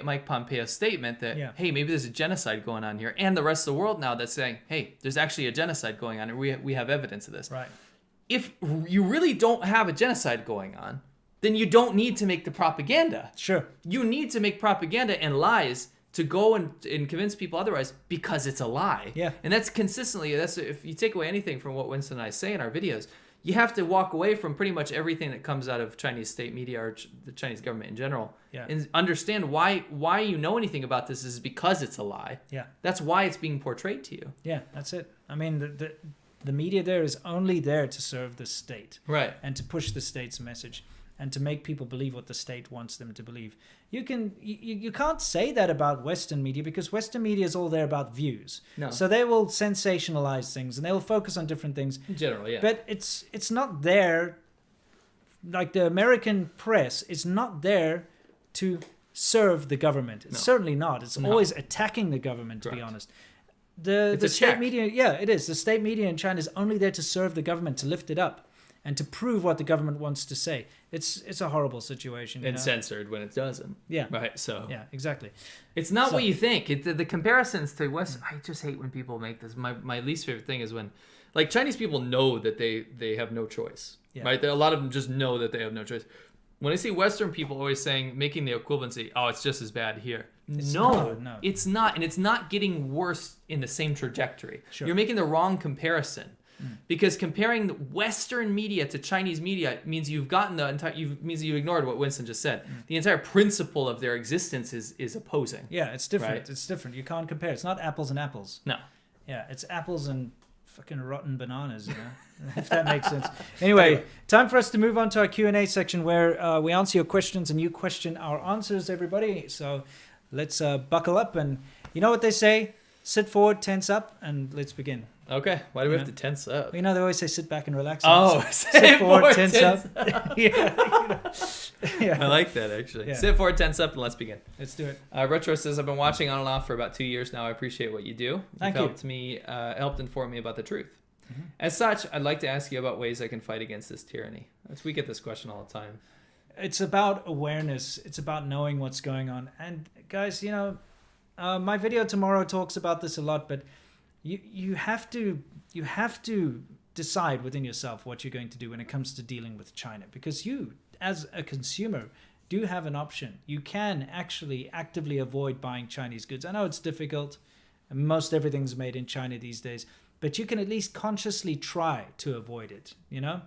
Mike Pompeo's statement that, hey, maybe there's a genocide going on here. And the rest of the world now that's saying, hey, there's actually a genocide going on and we have evidence of this. Right. If you really don't have a genocide going on, then you don't need to make the propaganda. Sure. You need to make propaganda and lies to go and convince people otherwise because it's a lie. Yeah. And that's consistently, if you take away anything from what Winston and I say in our videos, you have to walk away from pretty much everything that comes out of Chinese state media or the Chinese government in general. Yeah. And understand why you know anything about this is because it's a lie. Yeah. That's why it's being portrayed to you. Yeah, that's it. I mean, the media there is only there to serve the state. Right. And to push the state's message and to make people believe what the state wants them to believe. You can't say that about Western media because Western media is all there about views. No. So they will sensationalize things and they will focus on different things. In general, yeah. But it's not there, like the American press is not there to serve the government. It's certainly not. It's always attacking the government, to be honest. The state media, it is. The state media in China is only there to serve the government, to lift it up and to prove what the government wants to say. It's a horrible situation. And censored when it doesn't. Yeah. Right, so. Yeah, exactly. It's not what you think. The comparisons to West, I just hate when people make this. My least favorite thing is when, like, Chinese people know that they have no choice. Yeah. Right? A lot of them just know that they have no choice. When I see Western people always making the equivalency, oh, it's just as bad here. No, it's not. And it's not getting worse in the same trajectory. Sure. You're making the wrong comparison. Because comparing the Western media to Chinese media means you've gotten means you ignored what Winston just said. The entire principle of their existence is opposing. Yeah, it's different. Right? It's different. You can't compare. It's not apples and apples. No. Yeah, it's apples and fucking rotten bananas, you know, if that makes sense. Anyway, time for us to move on to our Q&A section where we answer your questions and you question our answers, everybody. So let's buckle up and you know what they say? Sit forward, tense up, and let's begin. Okay. Why do we have to tense up? Well, you know, they always say sit back and relax. Oh, sit forward, tense up. Yeah. I like that, actually. Yeah. Sit forward, tense up, and let's begin. Let's do it. Retro says, I've been watching on and off for about 2 years now. I appreciate what you do. Thank you. Helped inform me about the truth. As such, I'd like to ask you about ways I can fight against this tyranny. We get this question all the time. It's about awareness. It's about knowing what's going on. And guys, you know, my video tomorrow talks about this a lot, but you have to decide within yourself what you're going to do when it comes to dealing with China, because you, as a consumer, do have an option. You can actually actively avoid buying Chinese goods. I know it's difficult. Most everything's made in China these days, but you can at least consciously try to avoid it. You know,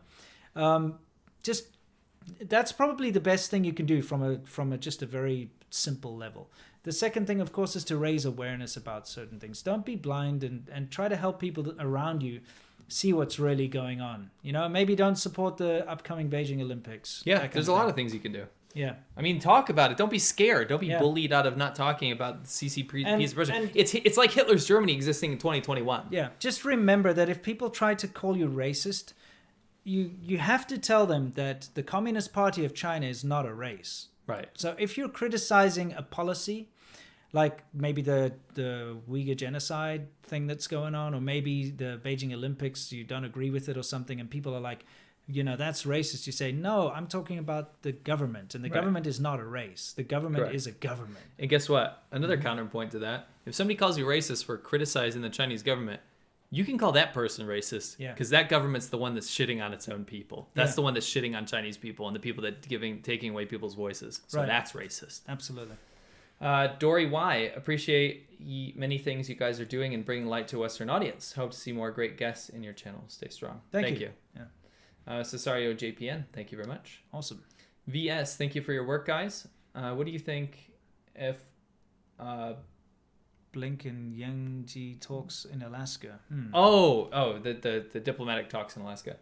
that's probably the best thing you can do from just a very simple level. The second thing, of course, is to raise awareness about certain things. Don't be blind and try to help people around you see what's really going on. You know, maybe don't support the upcoming Beijing Olympics. Yeah, there's a lot of things you can do. Yeah. I mean, talk about it. Don't be scared. Don't be bullied out of not talking about the CCP's president. It's like Hitler's Germany existing in 2021. Yeah. Just remember that if people try to call you racist, you have to tell them that the Communist Party of China is not a race. Right. So if you're criticizing a policy, like maybe the Uyghur genocide thing that's going on, or maybe the Beijing Olympics, you don't agree with it or something, and people are like, you know, that's racist. You say, no, I'm talking about the government, and the government is not a race. The government is a government. And guess what? Another counterpoint to that, if somebody calls you racist for criticizing the Chinese government, you can call that person racist because that government's the one that's shitting on its own people. That's the one that's shitting on Chinese people and the people that taking away people's voices. So that's racist. Absolutely. Dory Y, appreciate many things you guys are doing and bringing light to a Western audience. Hope to see more great guests in your channel. Stay strong. Thank you. Yeah. Cesario JPN, thank you very much. Awesome. VS, thank you for your work, guys. What do you think if Blinken Yang talks in Alaska? The diplomatic talks in Alaska.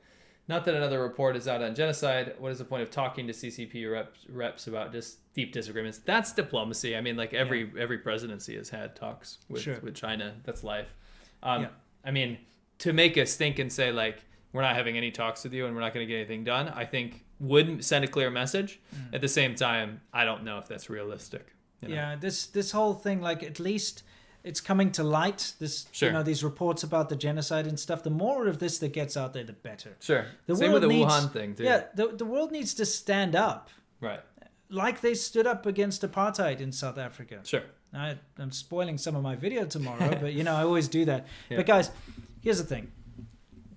Not that another report is out on genocide. What is the point of talking to CCP reps about just deep disagreements? That's diplomacy. I mean, like every presidency has had talks with China. That's life. I mean, to make us think and say like, we're not having any talks with you and we're not going to get anything done, I think would send a clear message. At the same time, I don't know if that's realistic. Yeah, this whole thing, like, at least it's coming to light. This, these reports about the genocide and stuff. The more of this that gets out there, the better. Sure. Same with the Wuhan thing too. Yeah, the world needs to stand up. Right. Like they stood up against apartheid in South Africa. Sure. I'm spoiling some of my video tomorrow, but I always do that. Yeah. But guys, here's the thing.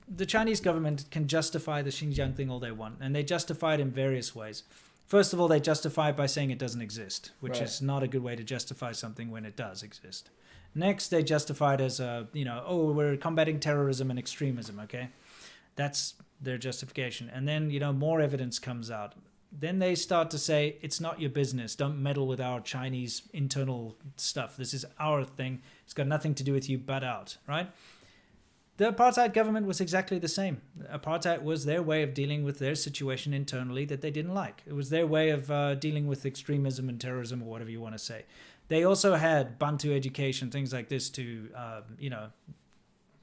The Chinese government can justify the Xinjiang thing all they want, and they justify it in various ways. First of all, they justify it by saying it doesn't exist, which is not a good way to justify something when it does exist. Next, they justify it as we're combating terrorism and extremism, okay? That's their justification. And then, more evidence comes out. Then they start to say, it's not your business. Don't meddle with our Chinese internal stuff. This is our thing. It's got nothing to do with you but out, right? The apartheid government was exactly the same. Apartheid was their way of dealing with their situation internally that they didn't like. It was their way of dealing with extremism and terrorism, or whatever you want to say. They also had Bantu education, things like this to,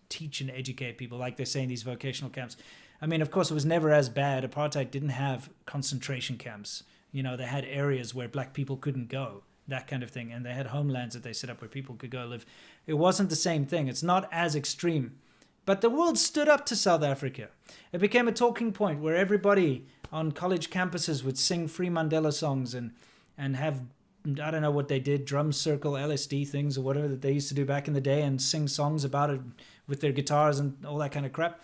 teach and educate people, like they say in these vocational camps. I mean, of course, it was never as bad. Apartheid didn't have concentration camps. They had areas where black people couldn't go, that kind of thing. And they had homelands that they set up where people could go live. It wasn't the same thing. It's not as extreme. But the world stood up to South Africa. It became a talking point where everybody on college campuses would sing Free Mandela songs and have, I don't know what they did, drum circle, LSD things or whatever that they used to do back in the day, and sing songs about it with their guitars and all that kind of crap.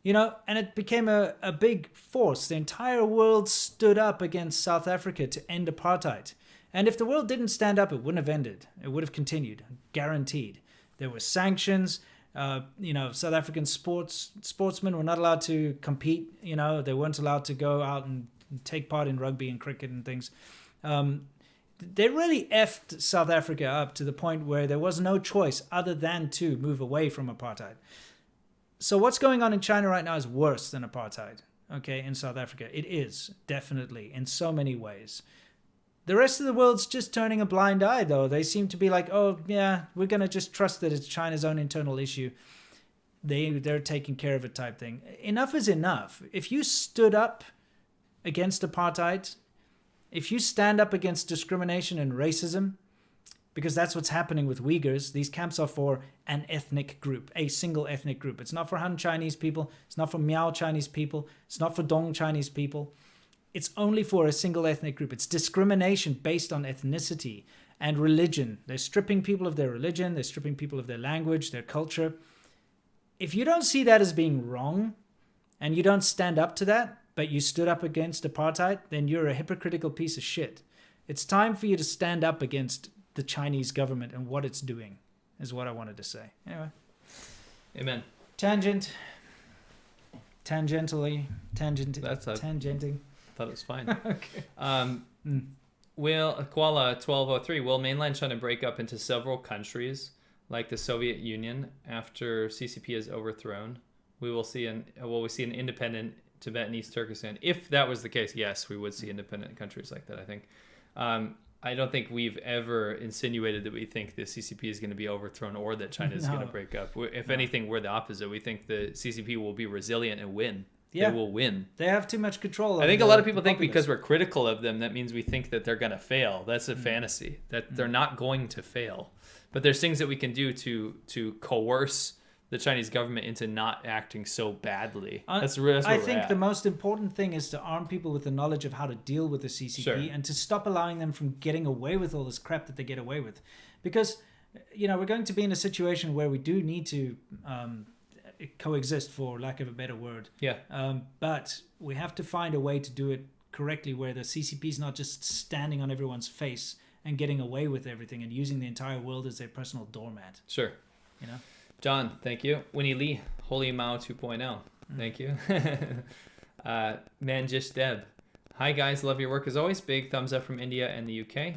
And it became a big force. The entire world stood up against South Africa to end apartheid. And if the world didn't stand up, it wouldn't have ended. It would have continued, guaranteed. There were sanctions. South African sportsmen were not allowed to compete. They weren't allowed to go out and take part in rugby and cricket and things. They really effed South Africa up to the point where there was no choice other than to move away from apartheid. So what's going on in China right now is worse than apartheid, okay, in South Africa. It is, definitely, in so many ways. The rest of the world's just turning a blind eye, though. They seem to be like, oh, yeah, we're going to just trust that it's China's own internal issue. They're taking care of it type thing. Enough is enough. If you stood up against apartheid, if you stand up against discrimination and racism, because that's what's happening with Uyghurs, these camps are for an ethnic group, a single ethnic group. It's not for Han Chinese people. It's not for Miao Chinese people. It's not for Dong Chinese people. It's only for a single ethnic group. It's discrimination based on ethnicity and religion. They're stripping people of their religion. They're stripping people of their language, their culture. If you don't see that as being wrong and you don't stand up to that, but you stood up against apartheid, then you're a hypocritical piece of shit. It's time for you to stand up against the Chinese government and what it's doing, is what I wanted to say. Anyway. Amen. Tangenting. Tangenting. Thought it was fine. Okay. Will Koala 1203, will mainland China break up into several countries like the Soviet Union after CCP is overthrown? Will we see an independent Tibet and East Turkestan? If that was the case, yes, we would see independent countries like that, I think. I don't think we've ever insinuated that we think the CCP is going to be overthrown or that China is going to break up. If anything, we're the opposite. We think the CCP will be resilient and win. Yeah. They will win. They have too much control. I think a lot of people think because we're critical of them, that means we think that they're going to fail. That's a fantasy, that they're not going to fail. But there's things that we can do to coerce the Chinese government into not acting so badly. That's where I think the most important thing is to arm people with the knowledge of how to deal with the CCP and to stop allowing them from getting away with all this crap that they get away with. Because, we're going to be in a situation where we do need to coexist, for lack of a better word. Yeah. But we have to find a way to do it correctly where the CCP is not just standing on everyone's face and getting away with everything and using the entire world as their personal doormat. Sure. John, thank you. Winnie Lee, Holy Mao 2.0. Thank you. Manjish Deb. Hi guys, love your work as always. Big thumbs up from India and the UK.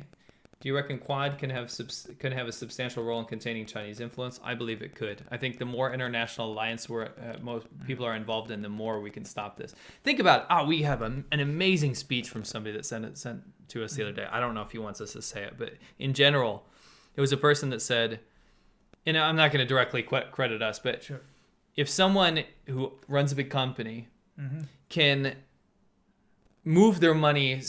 Do you reckon Quad can have a substantial role in containing Chinese influence? I believe it could. I think the more international alliance where most people are involved in, the more we can stop this. Think about we have an amazing speech from somebody that sent to us the other day. I don't know if he wants us to say it, but in general, it was a person that said, and I'm not going to directly credit us, but sure. if someone who runs a big company can move their money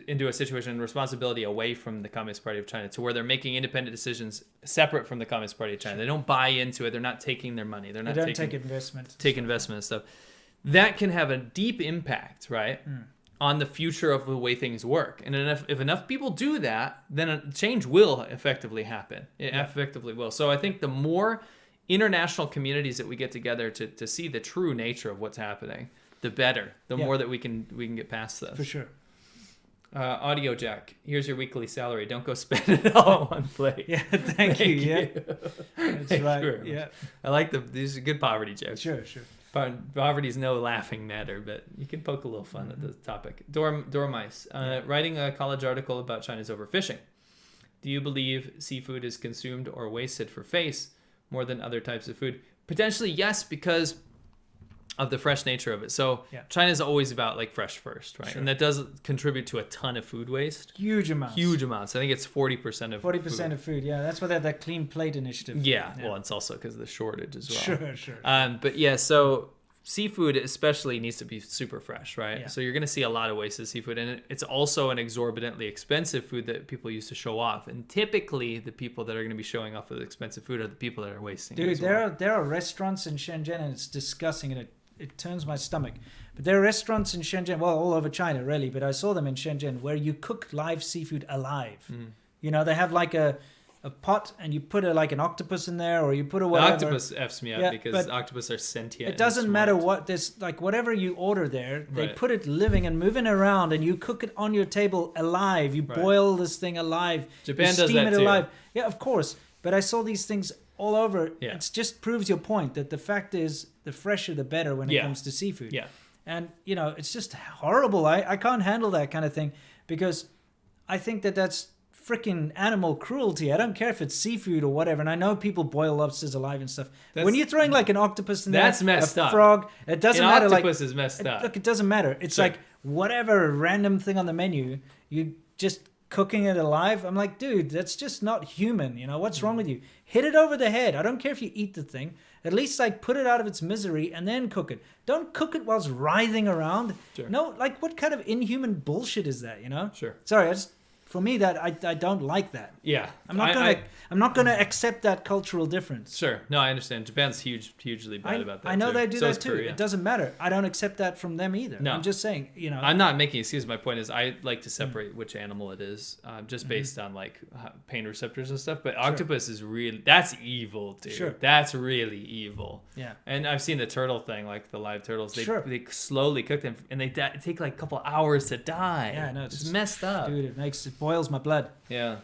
into a situation and responsibility away from the Communist Party of China to where they're making independent decisions separate from the Communist Party of China. They don't buy into it. They're not taking their money. They don't take investment. Take investment and stuff. That can have a deep impact, right, on the future of the way things work. And if enough people do that, then a change will effectively happen. It effectively will. So I think the more international communities that we get together to see the true nature of what's happening, the better. The more that we can get past this. For sure. Audio Jack, here's your weekly salary. Don't go spend it all on one plate. Yeah, thank you. Yeah, that's right. Yeah, I like these are good poverty jokes. Sure. Poverty is no laughing matter, but you can poke a little fun at the topic. Dormice, writing a college article about China's overfishing. Do you believe seafood is consumed or wasted for face more than other types of food? Potentially yes, because of the fresh nature of it. So China's always about like fresh first, right? Sure. And that does contribute to a ton of food waste. Huge amounts. I think it's 40% of 40% of food. Yeah, that's why they have that clean plate initiative. Yeah. Well, it's also because of the shortage as well. Sure. But yeah, so seafood especially needs to be super fresh, right? Yeah. So you're going to see a lot of wasted seafood, and it's also an exorbitantly expensive food that people use to show off. And typically, the people that are going to be showing off with expensive food are the people that are wasting. Dude, there are restaurants in Shenzhen, and it's disgusting, and it turns my stomach. But there are restaurants in Shenzhen, well, all over China, really, but I saw them in Shenzhen, where you cook live seafood alive. You know, they have like a pot, and you put like an octopus in there, or you put a whatever. The octopus F's me up because octopus are sentient. It doesn't matter what this, like whatever you order there, they put it living and moving around, and you cook it on your table alive. You boil this thing alive. Japan does that too. Alive. Yeah, of course. But I saw these things all over. Yeah. It just proves your point that the fact is the fresher the better when it comes to seafood. Yeah. And, you know, it's just horrible. I can't handle that kind of thing because I think that's freaking animal cruelty. I don't care if it's seafood or whatever. And I know people boil lobsters alive and stuff. When you're throwing like an octopus in there, that's messed up. A frog, it doesn't matter. Octopus is messed up. Look, it doesn't matter. It's like whatever random thing on the menu, you just cooking it alive. I'm like, dude, that's just not human. You know, what's wrong with you? Hit it over the head. I don't care if you eat the thing. At least like put it out of its misery and then cook it. Don't cook it whilst writhing around. Sure. No, like what kind of inhuman bullshit is that, you know? Sure. Sorry, for me, that I don't like that. Yeah, I'm not gonna accept that cultural difference. Sure, no, I understand. Japan's hugely bad about that. I know they do that too. Korea. It doesn't matter. I don't accept that from them either. No, I'm just saying, you know. I'm not making excuses. My point is, I like to separate which animal it is, just based on like pain receptors and stuff. But octopus is that's evil, dude. Sure, that's really evil. Yeah, and I've seen the turtle thing, like the live turtles. They slowly cook them, and they take like a couple hours to die. Yeah, no, it's messed up, dude. It boils my blood. Yeah.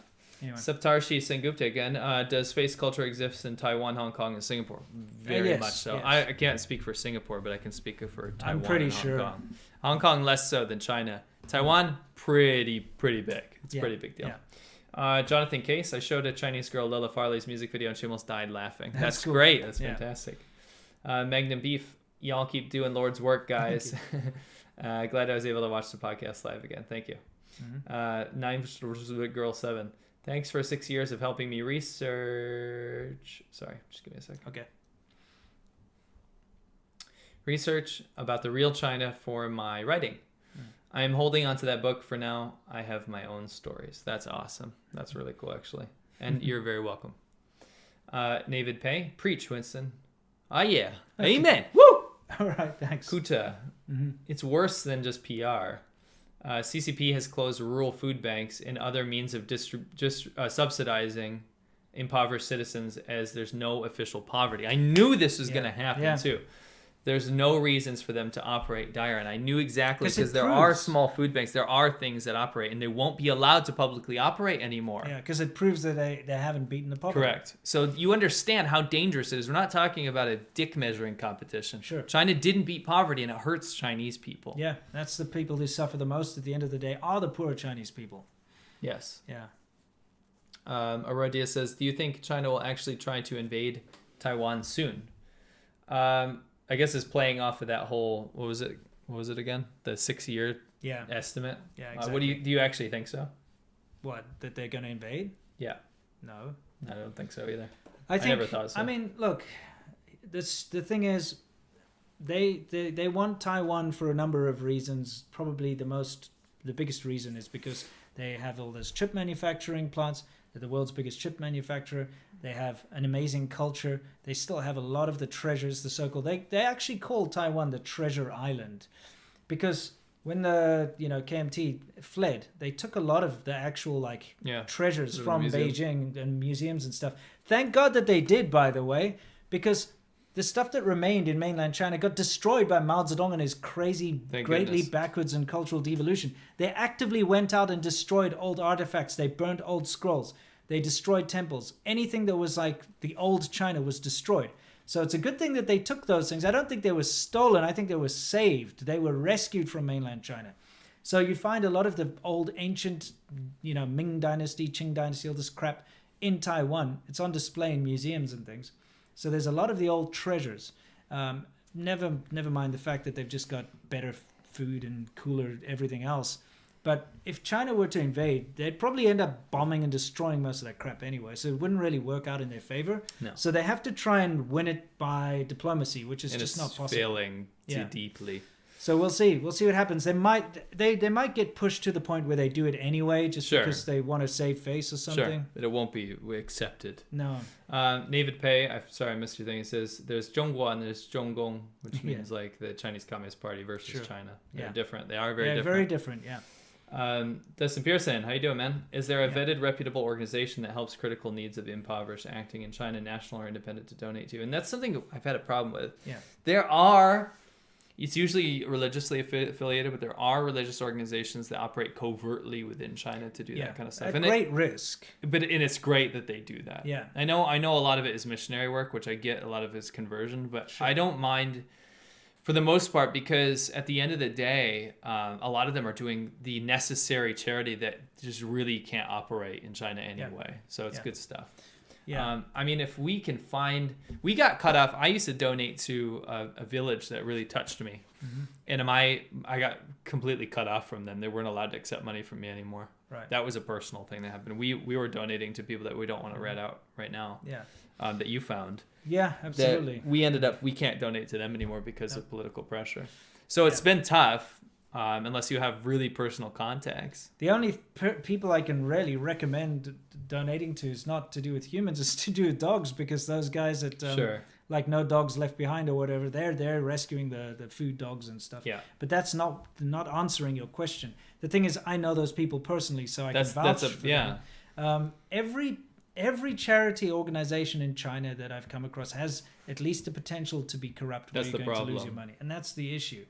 Anyway. Saptarshi Sengupta again. Does face culture exist in Taiwan, Hong Kong, and Singapore? Very much so. Yes. I can't speak for Singapore, but I can speak for Taiwan. I'm pretty and sure. Hong Kong. Hong Kong less so than China. Taiwan, pretty big. It's a pretty big deal. Yeah. Jonathan Case. I showed a Chinese girl Lila Farley's music video, and she almost died laughing. That's cool. Great. That's fantastic. Magnum Beef. Y'all keep doing Lord's work, guys. Glad I was able to watch the podcast live again. Thank you. 9Girl7. Thanks for 6 years of helping me research. Sorry, just give me a second. Okay. Research about the real China for my writing. I am holding on to that book for now. I have my own stories. That's awesome. That's really cool, actually. And you're very welcome. David Pay. Preach, Winston. Yeah. Okay. Amen. Woo! All right, thanks. Kuta. It's worse than just PR. CCP has closed rural food banks and other means of subsidizing impoverished citizens as there's no official poverty. I knew this was going to happen too. There's no reasons for them to operate dire, and I knew exactly because there are small food banks, there are things that operate, and they won't be allowed to publicly operate anymore. Yeah, because it proves that they haven't beaten the poverty. Correct. So you understand how dangerous it is. We're not talking about a dick measuring competition. Sure. China didn't beat poverty, and it hurts Chinese people. Yeah, that's the people who suffer the most at the end of the day are the poor Chinese people. Yes. Yeah. Aurora Diaz says, do you think China will actually try to invade Taiwan soon? I guess it's playing off of that whole, what was it again? The 6-year estimate? Yeah, exactly. Do you actually think so? What, that they're going to invade? Yeah. No. I don't think so either. I never thought so. I mean, look, the thing is, they want Taiwan for a number of reasons. Probably the biggest reason is because they have all those chip manufacturing plants. They're the world's biggest chip manufacturer. They have an amazing culture. They still have a lot of the treasures, the so-called. They actually call Taiwan the treasure island, because when the KMT fled, they took a lot of the actual treasures from Beijing and museums and stuff. Thank God that they did, by the way, because the stuff that remained in mainland China got destroyed by Mao Zedong and his crazy, greatly backwards and cultural devolution. They actively went out and destroyed old artifacts. They burnt old scrolls. They destroyed temples. Anything that was like the old China was destroyed. So it's a good thing that they took those things. I don't think they were stolen. I think they were saved. They were rescued from mainland China. So you find a lot of the old ancient, Ming Dynasty, Qing Dynasty, all this crap in Taiwan. It's on display in museums and things. So there's a lot of the old treasures. Never mind the fact that they've just got better food and cooler everything else. But if China were to invade, they'd probably end up bombing and destroying most of that crap anyway. So it wouldn't really work out in their favor. No. So they have to try and win it by diplomacy, which is just not possible. Failing too deeply. So we'll see. We'll see what happens. They might get pushed to the point where they do it anyway, just because they want to save face or something. Sure, but it won't be accepted. No. David Pei, I missed your thing. It says there's Zhongguo and there's Zhonggong, which means like the Chinese Communist Party versus China. They're different. They are very different. Very different. Yeah. Dustin Pearson, how you doing, man? Is there a vetted, reputable organization that helps critical needs of the impoverished acting in China, national or independent, to donate to? And that's something I've had a problem with. Yeah. There are. It's usually religiously affiliated, but there are religious organizations that operate covertly within China to do that kind of stuff. At great risk. But it's great that they do that. Yeah. I know a lot of it is missionary work, which I get a lot of is conversion, but I don't mind for the most part, because at the end of the day, a lot of them are doing the necessary charity that just really can't operate in China anyway. Yeah. So it's good stuff. Yeah. I mean, if we can we got cut off. I used to donate to a village that really touched me. Mm-hmm. And I got completely cut off from them. They weren't allowed to accept money from me anymore. Right. That was a personal thing that happened. We were donating to people that we don't want to read out right now. Yeah. That you found. Yeah, absolutely. We can't donate to them anymore because of political pressure. So it's been tough. Unless you have really personal contacts. The only people I can really recommend donating to is not to do with humans, it's to do with dogs, because those guys at like No Dogs Left Behind or whatever, they're rescuing the food dogs and stuff. Yeah. But that's not answering your question. The thing is, I know those people personally, so I can vouch for them. Every charity organization in China that I've come across has at least the potential to be corrupt, where you're going to lose your money, and that's the issue.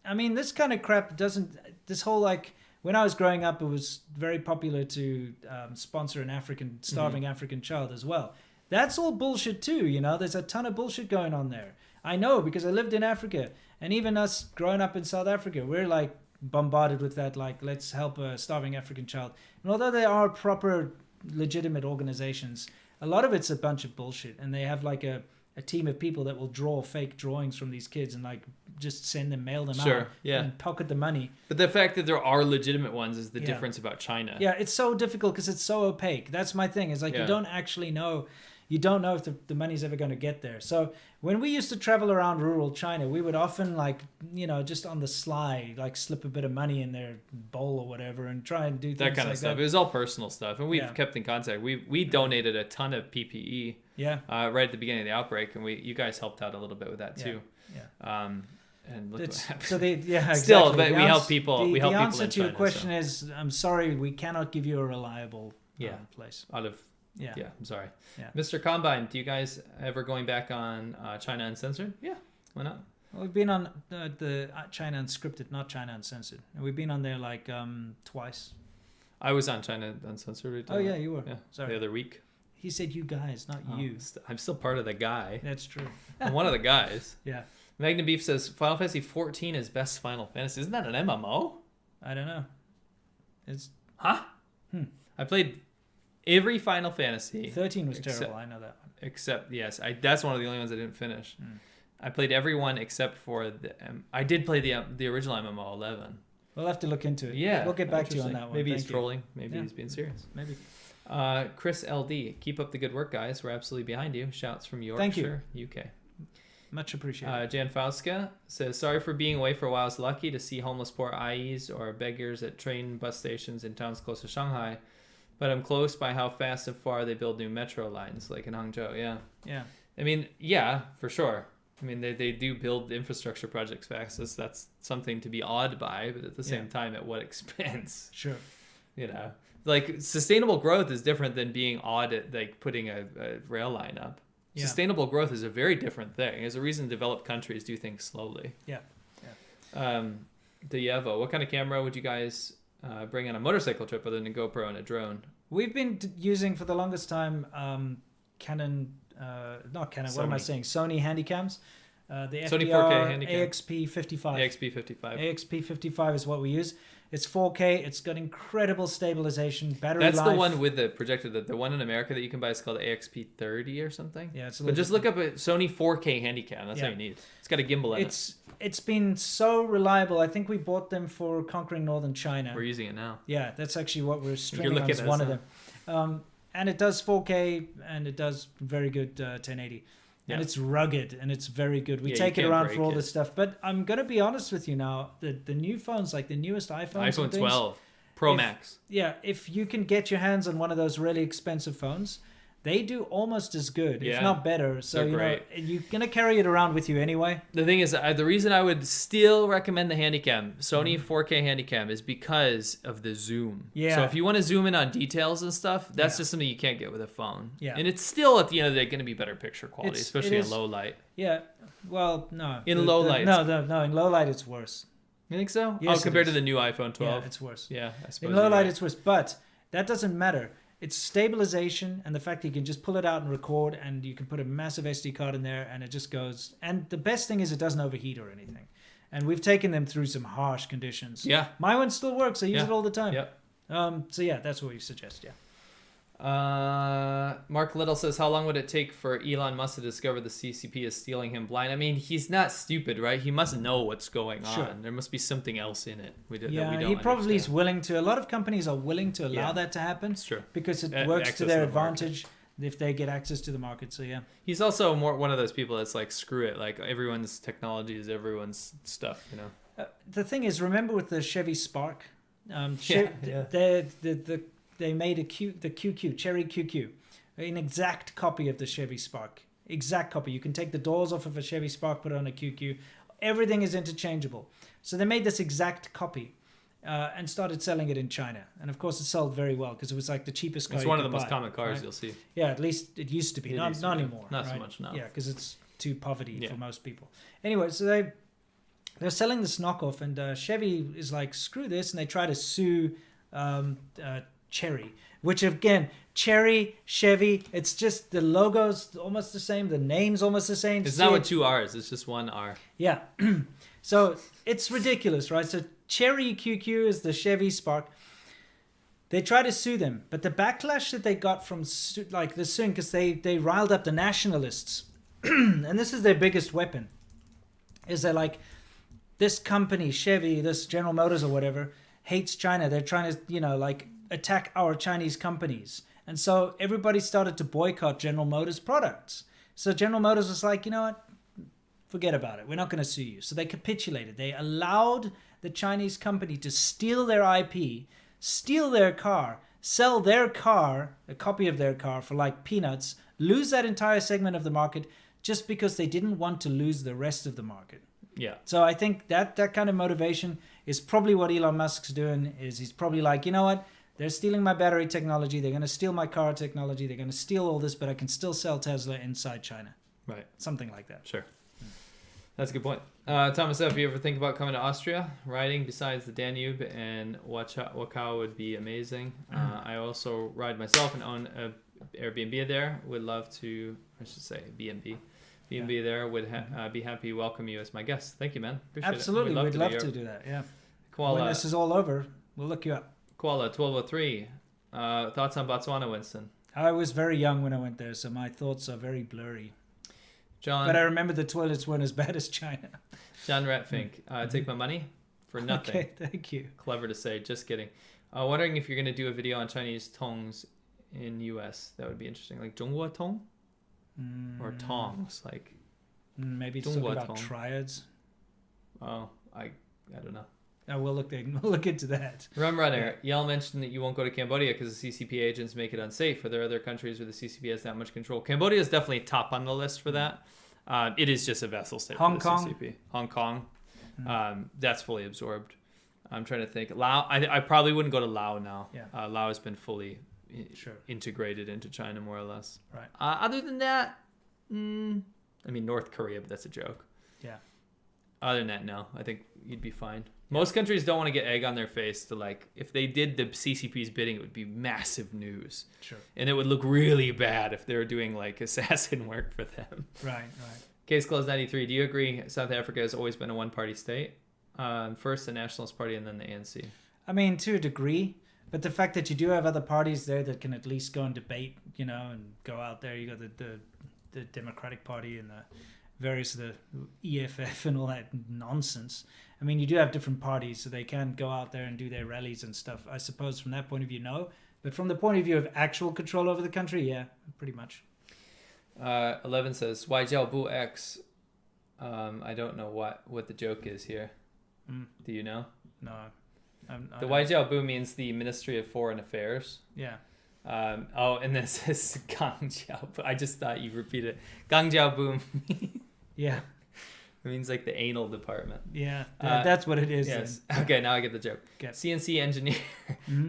I mean, this kind of crap this whole, like, when I was growing up, it was very popular to sponsor an starving African child as well. That's all bullshit too, there's a ton of bullshit going on there. I know, because I lived in Africa, and even us growing up in South Africa, we're like bombarded with that, like, let's help a starving African child. And although they are proper, legitimate organizations, a lot of it's a bunch of bullshit, and they have like a team of people that will draw fake drawings from these kids and like just mail them out and pocket the money. But the fact that there are legitimate ones is the difference about China. Yeah, it's so difficult because it's so opaque. That's my thing. It's like you don't actually know. You don't know if the money's ever going to get there. So when we used to travel around rural China, we would often just on the sly, like slip a bit of money in their bowl or whatever and try and do things that kind of stuff. It was all personal stuff. And we've kept in contact. We donated a ton of PPE right at the beginning of the outbreak. And you guys helped out a little bit with that too. Yeah. And look what happened. So exactly. Still, but we help people. The answer to your question is, I'm sorry, we cannot give you a reliable place. Yeah, I'm sorry. Yeah. Mr. Combine, do you guys ever going back on China Uncensored? Yeah, why not? Well, we've been on the China Unscripted, not China Uncensored. And we've been on there like twice. I was on China Uncensored. Oh, yeah, you were. Yeah, sorry. The other week. He said you guys, not you. I'm still part of the guy. That's true. I'm one of the guys. Yeah. Magna Beef says Final Fantasy 14 is best Final Fantasy. Isn't that an MMO? I don't know. I played every Final Fantasy. 13 was terrible. I know that one. Except, yes, that's one of the only ones I didn't finish. I played every one except for I did play the original MMO 11. We'll have to look into it. Yeah, we'll get back to you on that one. Maybe he's trolling. Maybe he's being serious. Maybe. Chris LD, keep up the good work, guys. We're absolutely behind you. Shouts from Yorkshire, UK. Much appreciated. Jan Fauska says, sorry for being away for a while. I was lucky to see homeless poor IEs or beggars at train bus stations in towns close to Shanghai. But I'm close by how fast and far they build new metro lines, like in Hangzhou. Yeah. I mean, yeah, for sure. I mean, they do build infrastructure projects fast. That's something to be awed by, but at the same time, at what expense? Sure. You know, like sustainable growth is different than being awed at like putting a rail line up. Yeah. Sustainable growth is a very different thing. There's a reason developed countries do things slowly. Yeah. The Evo, what kind of camera would you guys bring on a motorcycle trip other than a GoPro and a drone? We've been using for the longest time Canon, not Canon, Sony. What am I saying? Sony Handycams. The Sony FDR 4K Handycam. AXP55. AXP55. AXP55 is what we use. It's 4K. It's got incredible stabilization, battery life. That's the one with the projector. The one in America that you can buy is called AXP30 or something. Yeah, it's but just look up a Sony 4K Handycam. That's all you need. It's got a gimbal in it. It's been so reliable. I think we bought them for conquering northern China. We're using it now. Yeah, that's actually what we're streaming on. Is one of them. And it does 4K and it does very good 1080. Yeah. And it's rugged and it's very good. We take it around for all this stuff. But I'm going to be honest with you now. The new phones, like the newest iPhones. iPhone 12 Pro Max. Yeah, if you can get your hands on one of those really expensive phones, they do almost as good, if not better. So you're going to carry it around with you anyway. The thing is, the reason I would still recommend the Handycam, Sony 4K Handycam, is because of the zoom. Yeah. So if you want to zoom in on details and stuff, that's just something you can't get with a phone. Yeah. And it's still, at the end of the day, going to be better picture quality, especially in low light. Yeah. Well, no. In low light. No. In low light, it's worse. You think so? Yes, compared to the new iPhone 12? Yeah, it's worse. Yeah, I suppose. In low light, it's worse. But that doesn't matter. It's stabilization and the fact that you can just pull it out and record, and you can put a massive SD card in there and it just goes. And the best thing is it doesn't overheat or anything. And we've taken them through some harsh conditions. Yeah. My one still works. I use it all the time. Yep. So yeah, that's what we suggest. Yeah. Mark Little says, how long would it take for Elon Musk to discover the CCP is stealing him blind? I mean, he's not stupid, right? He must know what's going on. There must be something else in it that we don't he probably is willing to. A lot of companies are willing to allow that to happen. It's true. Because it works to their advantage if they get access to the market. So yeah. He's also one of those people that's like, screw it. Like, everyone's technology is everyone's stuff, you know? The thing is, remember with the Chevy Spark? They made the QQ, Cherry QQ, an exact copy of the Chevy Spark. Exact copy. You can take the doors off of a Chevy Spark, put it on a QQ. Everything is interchangeable. So they made this exact copy and started selling it in China. And of course, it sold very well because it was like the cheapest car. It's one of the most common cars you'll see. Yeah, at least it used to be. Not anymore. Not so much now. Yeah, because it's too poverty for most people. Anyway, so they're selling this knockoff, and Chevy is like, screw this, and they try to sue Cherry, which again, Cherry, Chevy, it's just the logo's almost the same, the name's almost the same. It's not with two R's, it's just one R. Yeah. So it's ridiculous, right? So Cherry QQ is the Chevy Spark. They try to sue them, but the backlash that they got from like the suing, because they riled up the nationalists, and this is their biggest weapon, is they're like, this company, Chevy, this General Motors or whatever, hates China. They're trying to, attack our Chinese companies. And so everybody started to boycott General Motors products. So General Motors was like, you know what? Forget about it. We're not going to sue you. So they capitulated. They allowed the Chinese company to steal their IP, steal their car, sell their car, a copy of their car for like peanuts, lose that entire segment of the market just because they didn't want to lose the rest of the market. Yeah. So I think that kind of motivation is probably what Elon Musk's doing. Is he's probably like, you know what? They're stealing my battery technology. They're going to steal my car technology. They're going to steal all this, but I can still sell Tesla inside China. Right. Something like that. Sure. That's a good point. Thomas F., you ever think about coming to Austria? Riding besides the Danube and Wachau would be amazing. I also ride myself and own an Airbnb there. Would love to, I should say, B&B. B&B there would be happy to welcome you as my guest. Thank you, man. Appreciate Absolutely. it. We'd love to do that, yeah. Koala, when this is all over, we'll look you up. Koala 1203. Thoughts on Botswana, Winston? I was very young when I went there, so my thoughts are very blurry. John, but I remember the toilets weren't as bad as China. John Ratfink, take my money for nothing. Okay, thank you. Clever to say, just kidding. Wondering if you're going to do a video on Chinese tongs in US that would be interesting? Like 中国通? Or tongs, like maybe it's talking about triads. Oh, I don't know. We'll look into that. Rum Runner, y'all mentioned that you won't go to Cambodia because the CCP agents make it unsafe. Are there other countries where the CCP has that much control? Cambodia is definitely top on the list for that. It is just a vassal state for the CCP. Hong Kong, that's fully absorbed. I'm trying to think. Laos, I probably wouldn't go to Laos now. Yeah. Laos has been fully integrated into China more or less. Right. Other than that, I mean North Korea, but that's a joke. Yeah. Other than that, no. I think you'd be fine. Most countries don't want to get egg on their face to like, if they did the CCP's bidding, it would be massive news. Sure. And it would look really bad if they were doing like assassin work for them. Right. Case closed 93. Do you agree South Africa has always been a one-party state? First the Nationalist Party and then the ANC. I mean, to a degree, but the fact that you do have other parties there that can at least go and debate, and go out there. You got the Democratic Party and the various the EFF and all that nonsense. I mean, you do have different parties, so they can go out there and do their rallies and stuff. I suppose from that point of view, no. But from the point of view of actual control over the country, yeah, pretty much. 11 says, Wai Jiao Bu X. I don't know what the joke is here. Do you know? No. The Wai Jiao Bu means the Ministry of Foreign Affairs. Yeah. And this is Gang Jiao Bu. I just thought you repeated it. Gang Jiao Bu. Yeah. It means like the anal department. Yeah, that's what it is. Yes. Okay, now I get the joke. Okay. CNC engineer,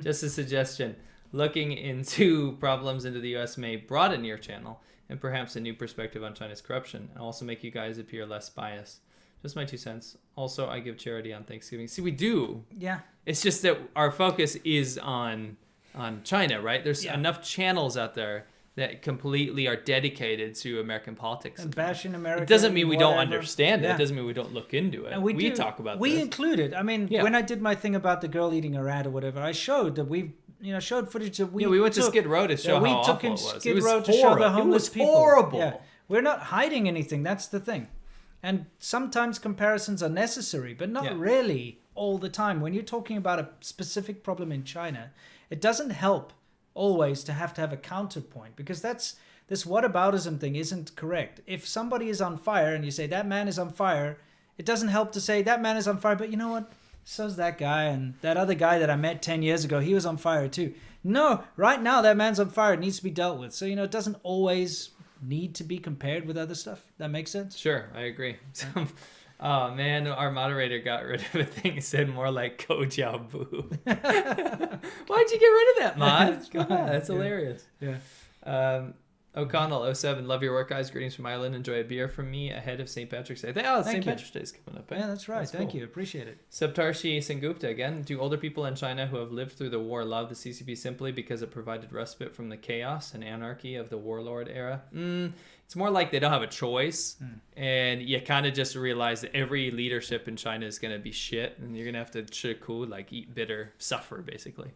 just a suggestion. Looking into problems into the U.S. may broaden your channel and perhaps a new perspective on China's corruption and also make you guys appear less biased. Just my 2 cents. Also, I give charity on Thanksgiving. See, we do. Yeah. It's just that our focus is on China, right? There's enough channels out there that completely are dedicated to American politics. And bashing America. It doesn't mean we don't understand it. It doesn't mean we don't look into it. And we talk about We include it. I mean, when I did my thing about the girl eating a rat or whatever, I showed that showed footage that we went to Skid Row to show how awful it was. Skid Row to show the homeless people. It was horrible. Yeah. We're not hiding anything. That's the thing. And sometimes comparisons are necessary, but not really all the time. When you're talking about a specific problem in China, it doesn't help always to have a counterpoint, because this whataboutism thing isn't correct. If somebody is on fire and you say that man is on fire, it doesn't help to say that man is on fire, but you know what? So's that guy, and that other guy that I met 10 years ago, he was on fire too. No, right now that man's on fire. It needs to be dealt with. So, it doesn't always need to be compared with other stuff. That makes sense? Sure, I agree. Oh man, our moderator got rid of a thing. It said more like Ko Jiao Bu. Why'd you get rid of that, Mod? God, that's hilarious. Yeah. O'Connell 07, love your work, guys. Greetings from Ireland. Enjoy a beer from me ahead of St. Patrick's Day. St. Patrick's Day is coming up. Eh? Yeah, that's right. Thank you. Appreciate it. Subtarshi Sengupta again. Do older people in China who have lived through the war love the CCP simply because it provided respite from the chaos and anarchy of the warlord era? It's more like they don't have a choice, and you kind of just realize that every leadership in China is going to be shit, and you're going to have to eat bitter, suffer, basically.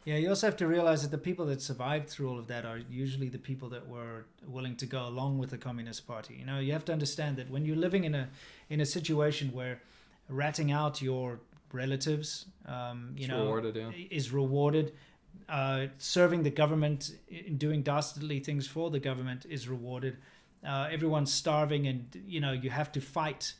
Yeah, you also have to realize that the people that survived through all of that are usually the people that were willing to go along with the Communist Party. You have to understand that when you're living in a situation where ratting out your relatives, is rewarded. Serving the government, doing dastardly things for the government is rewarded. Everyone's starving, and you have to fight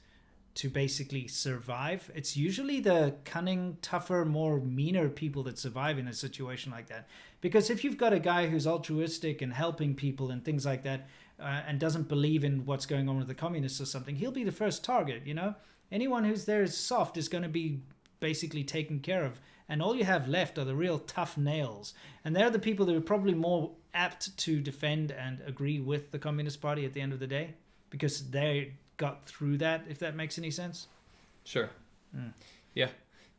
to basically survive. It's usually the cunning, tougher, more meaner people that survive in a situation like that. Because if you've got a guy who's altruistic and helping people and things like that, and doesn't believe in what's going on with the communists or something, he'll be the first target. Anyone who's there is soft is going to be basically taken care of. And all you have left are the real tough nails. And they're the people that are probably more apt to defend and agree with the Communist Party at the end of the day, because they got through that, if that makes any sense. Sure. Yeah.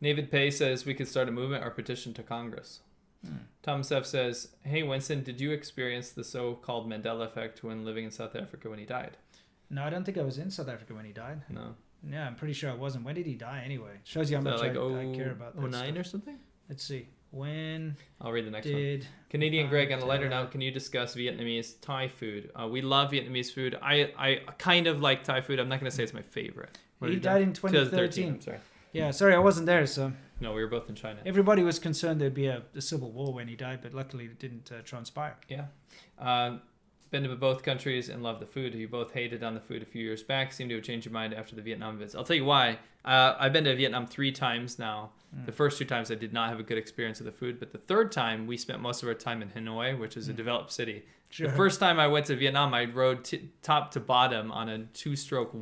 David Pay says we could start a movement or petition to Congress. Tom Seff says, hey, Winston, did you experience the so-called Mandela effect when living in South Africa when he died? No, I don't think I was in South Africa when he died. No. Yeah, I'm pretty sure I wasn't. When did he die anyway? Shows you how much I care about that 09 stuff. Or something? Let's see. When I'll read the next one. Canadian Greg, on a lighter note, can you discuss Vietnamese Thai food? We love Vietnamese food. I kind of like Thai food. I'm not going to say it's my favorite. He died in 2013. I'm sorry. Yeah, sorry, I wasn't there, so... No, we were both in China. Everybody was concerned there'd be a civil war when he died, but luckily it didn't transpire. Yeah. Been to both countries and love the food. You both hated on the food a few years back. Seem to have changed your mind after the Vietnam visits. I'll tell you why. I've been to Vietnam 3 times now. The first 2 times I did not have a good experience with the food, but the third time we spent most of our time in Hanoi, which is a developed city. Sure. The first time I went to Vietnam, I rode top to bottom on a 2-stroke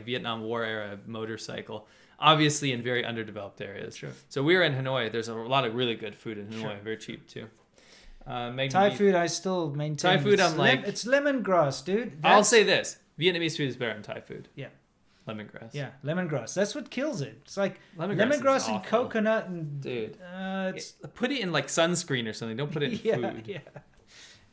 Vietnam War era motorcycle. Obviously in very underdeveloped areas. Sure. So we were in Hanoi. There's a lot of really good food in Hanoi. Sure. Very cheap too. Thai food, I still maintain. Thai food, it's lemongrass, dude. I'll say this: Vietnamese food is better than Thai food. Yeah. Lemongrass. Yeah, lemongrass. That's what kills it. It's like lemongrass and coconut and dude. Put it in like sunscreen or something. Don't put it in food. Yeah.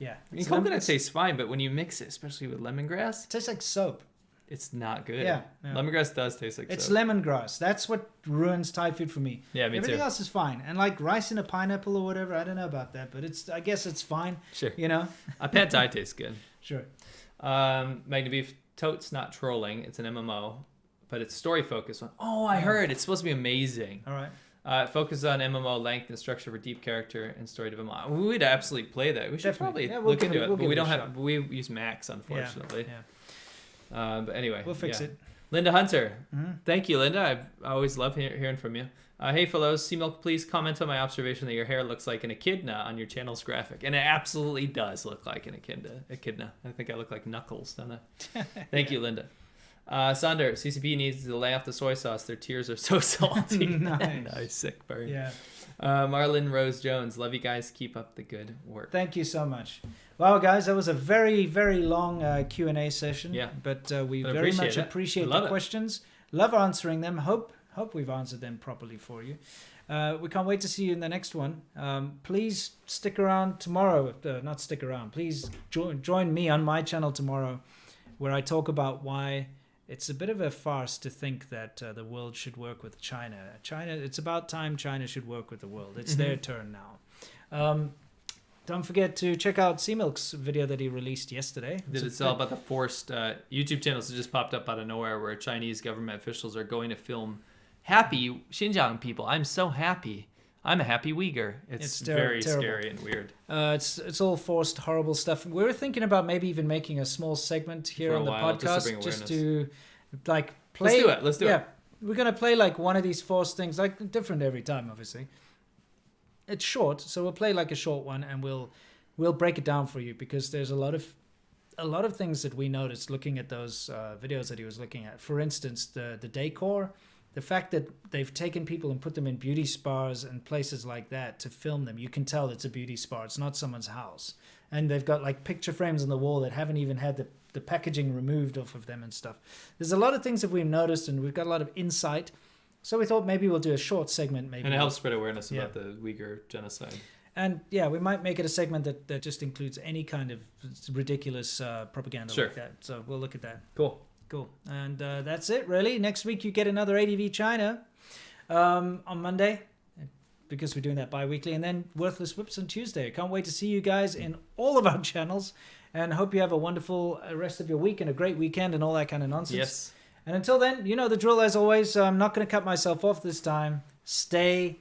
Yeah. I mean, coconut tastes fine, but when you mix it, especially with lemongrass, it tastes like soap. It's not good. Yeah. Lemongrass does taste like it's soap. It's lemongrass. That's what ruins Thai food for me. Yeah, me Everything too. else is fine. And like rice in a pineapple or whatever, I don't know about that, but I guess it's fine. Sure. You know? A pad Thai tastes good. Sure. Magna Beef, Totes not trolling. It's an MMO, but it's story focused one. Oh, I heard. It's supposed to be amazing. All right. It focuses on MMO length and structure for deep character and story development. We would absolutely play that. We should probably look into it, but we don't have. We use Max, unfortunately. Yeah. But anyway, we'll fix it. Linda Hunter, thank you, Linda. I always love hearing from you. Hey, fellows, Sea Milk, please comment on my observation that your hair looks like an echidna on your channel's graphic, and it absolutely does look like an echidna. I think I look like Knuckles, don't I? Thank you, Linda. Sander, CCP needs to lay off the soy sauce. Their tears are so salty. Nice, sick burn. Yeah. Marlon Rose Jones, love you guys. Keep up the good work. Thank you so much. Well, guys, that was a very, very long Q&A session. Yeah. But we very much appreciate the questions. Love answering them. Hope we've answered them properly for you. We can't wait to see you in the next one. Please stick around tomorrow. Not stick around. Please join me on my channel tomorrow, where I talk about why it's a bit of a farce to think that the world should work with China. It's about time China should work with the world. It's their turn now. Don't forget to check out Sea Milk's video that he released yesterday. It's all about the forced YouTube channels that just popped up out of nowhere where Chinese government officials are going to film happy Xinjiang people. I'm so happy. I'm a happy Uyghur. It's very terrible. Scary and weird. It's all forced, horrible stuff. We were thinking about maybe even making a small segment here on the podcast just to like play. Let's do it. We're going to play like one of these forced things, like different every time, obviously. It's short, so we'll play like a short one, and we'll break it down for you, because there's a lot of things that we noticed looking at those videos that he was looking at. For instance, the decor, the fact that they've taken people and put them in beauty spas and places like that to film them. You can tell it's a beauty spa. It's not someone's house, and they've got like picture frames on the wall that haven't even had the packaging removed off of them and stuff. There's a lot of things that we've noticed, and we've got a lot of insight. So we thought maybe we'll do a short segment. Maybe. And it helps spread awareness about the Uyghur genocide. And yeah, we might make it a segment that just includes any kind of ridiculous propaganda like that. So we'll look at that. Cool. And that's it, really. Next week you get another ADVChina on Monday, because we're doing that bi-weekly. And then Worthless Whips on Tuesday. I can't wait to see you guys in all of our channels. And hope you have a wonderful rest of your week and a great weekend and all that kind of nonsense. Yes. And until then, you know the drill as always. I'm not going to cut myself off this time. Stay